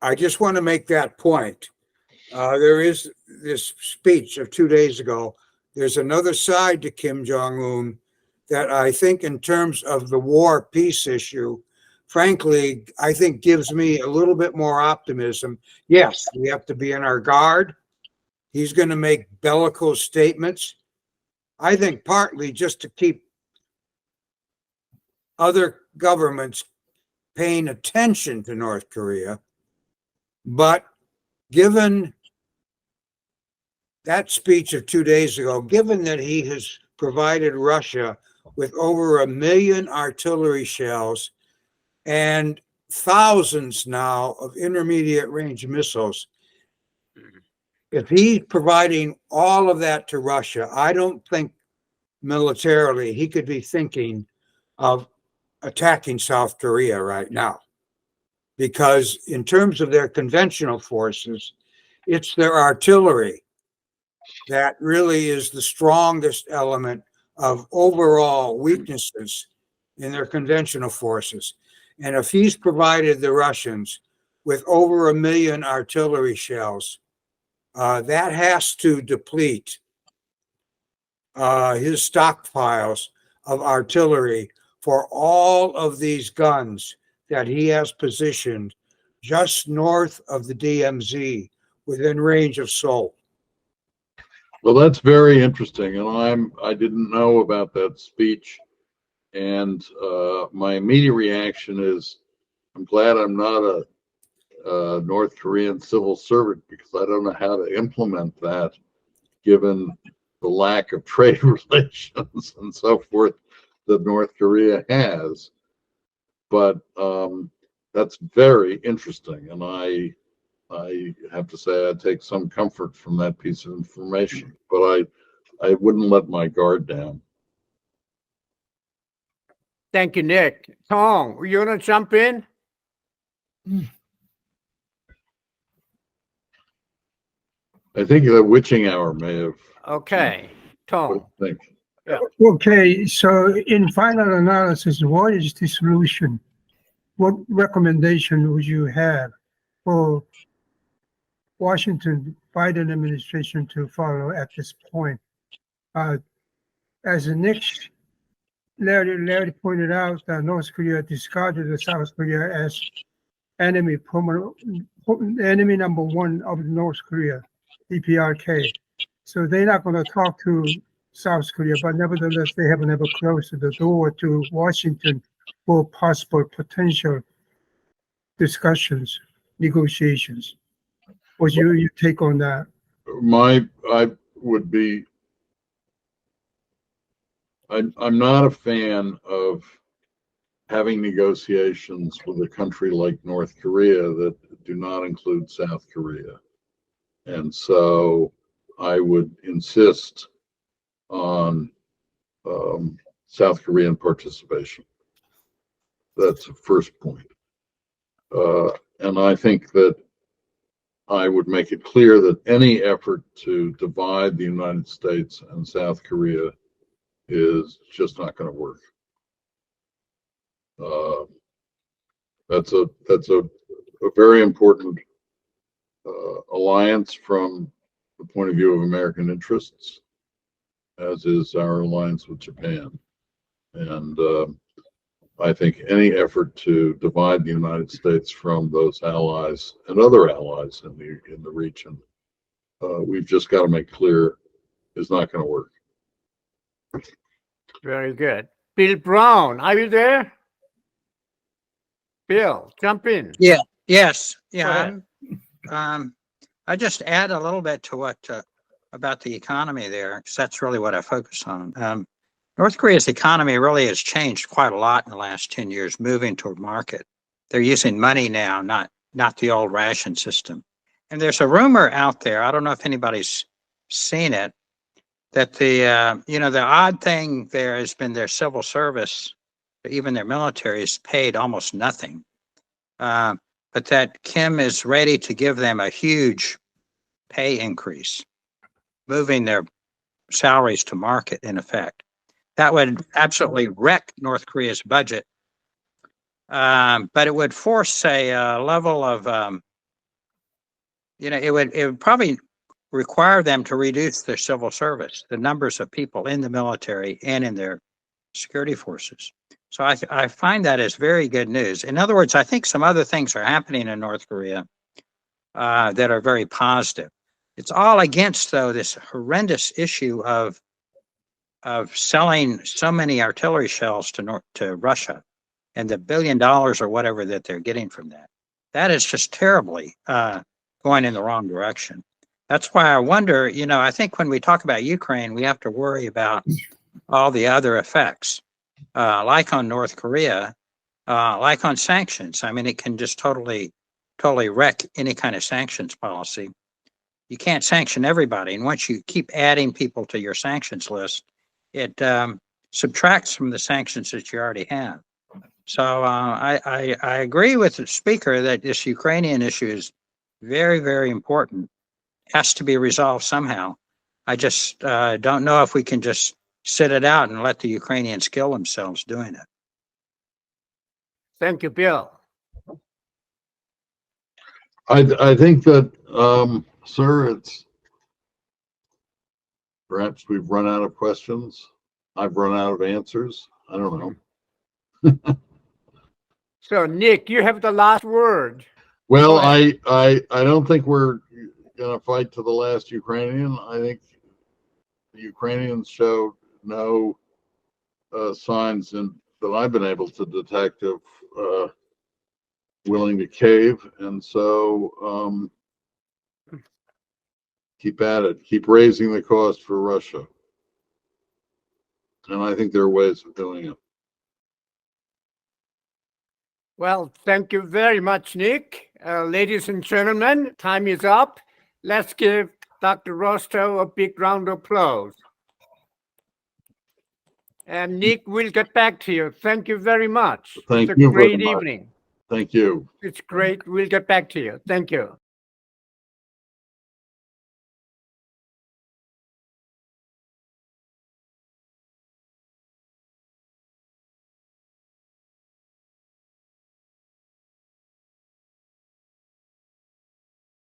I just want to make that point. There is this speech of 2 days ago. There's another side to Kim Jong-un that I think, in terms of the war peace issue, frankly, I think gives me a little bit more optimism. Yes, we have to be on our guard. He's going to make bellicose statements. I think partly just to keep other governments paying attention to North Korea. But given that speech of 2 days ago, given that he has provided Russia with over 1 million artillery shells and thousands now of intermediate range missiles, if he's providing all of that to Russia, I don't think militarily he could be thinking of attacking South Korea right now. Because in terms of their conventional forces, it's their artillery that really is the strongest element of overall weaknesses in their conventional forces. And if he's provided the Russians with over 1 million artillery shells, that has to deplete his stockpiles of artillery for all of these guns that he has positioned just north of the DMZ, within range of Seoul. Well, that's very interesting, and I didn't know about that speech, and my immediate reaction is, I'm glad I'm not a North Korean civil servant, because I don't know how to implement that, given the lack of trade relations and so forth that North Korea has. But that's very interesting, and I have to say I take some comfort from that piece of information, but I wouldn't let my guard down. Thank you, Nick. Tong, you want to jump in? I think the witching hour may have. Okay, Tong. Think. Yeah. Okay, so in final analysis, what is the solution? What recommendation would you have for Washington Biden administration to follow at this point? As Nick Larry pointed out, that North Korea discarded South Korea as enemy number one of North Korea, DPRK. So they're not going to talk to South Korea, but nevertheless, they have never closed the door to Washington for possible potential discussions, negotiations. What's your take on that? I would be. I'm not a fan of having negotiations with a country like North Korea that do not include South Korea, and so I would insist on South Korean participation. That's the first point. And I think that I would make it clear that any effort to divide the United States and South Korea is just not going to work. That's a very important alliance from the point of view of American interests, as is our alliance with Japan. And I think any effort to divide the United States from those allies and other allies in the region, we've just got to make clear is not going to work. Very good. Bill Brown, are you there? Bill, jump in. Yeah. Yes. Yeah. I just add a little bit to what about the economy there, because that's really what I focus on. North Korea's economy really has changed quite a lot in the last 10 years, moving toward market. They're using money now, not the old ration system. And there's a rumor out there, I don't know if anybody's seen it, that the odd thing there has been their civil service, even their military, is paid almost nothing. But that Kim is ready to give them a huge pay increase, moving their salaries to market in effect. That would absolutely wreck North Korea's budget, but it would force a level of, it would probably require them to reduce their civil service, the numbers of people in the military and in their security forces. So I find that as very good news. In other words, I think some other things are happening in North Korea that are very positive. It's all against, though, this horrendous issue of selling so many artillery shells to Russia and the $1 billion or whatever that they're getting from that. That is just terribly going in the wrong direction. That's why I wonder, I think when we talk about Ukraine, we have to worry about all the other effects, like on North Korea, like on sanctions. I mean, it can just totally wreck any kind of sanctions policy. You can't sanction everybody. And once you keep adding people to your sanctions list, it subtracts from the sanctions that you already have. So I agree with the speaker that this Ukrainian issue is very, very important. Has to be resolved somehow. I just don't know if we can just sit it out and let the Ukrainians kill themselves doing it. Thank you, Bill. I think that, sir, it's perhaps we've run out of questions. I've run out of answers. I don't know. So, Nick, you have the last word. Well, I don't think we're going to fight to the last Ukrainian. I think the Ukrainians showed no signs that I've been able to detect of willing to cave, and so keep at it. Keep raising the cost for Russia, and I think there are ways of doing it. Well, thank you very much, Nick. Ladies and gentlemen, time is up. Let's give Dr. Rostow a big round of applause. And Nick, we'll get back to you. Thank you very much. Thank it's a you great very much. evening. Thank you. It's great. We'll get back to you. Thank you.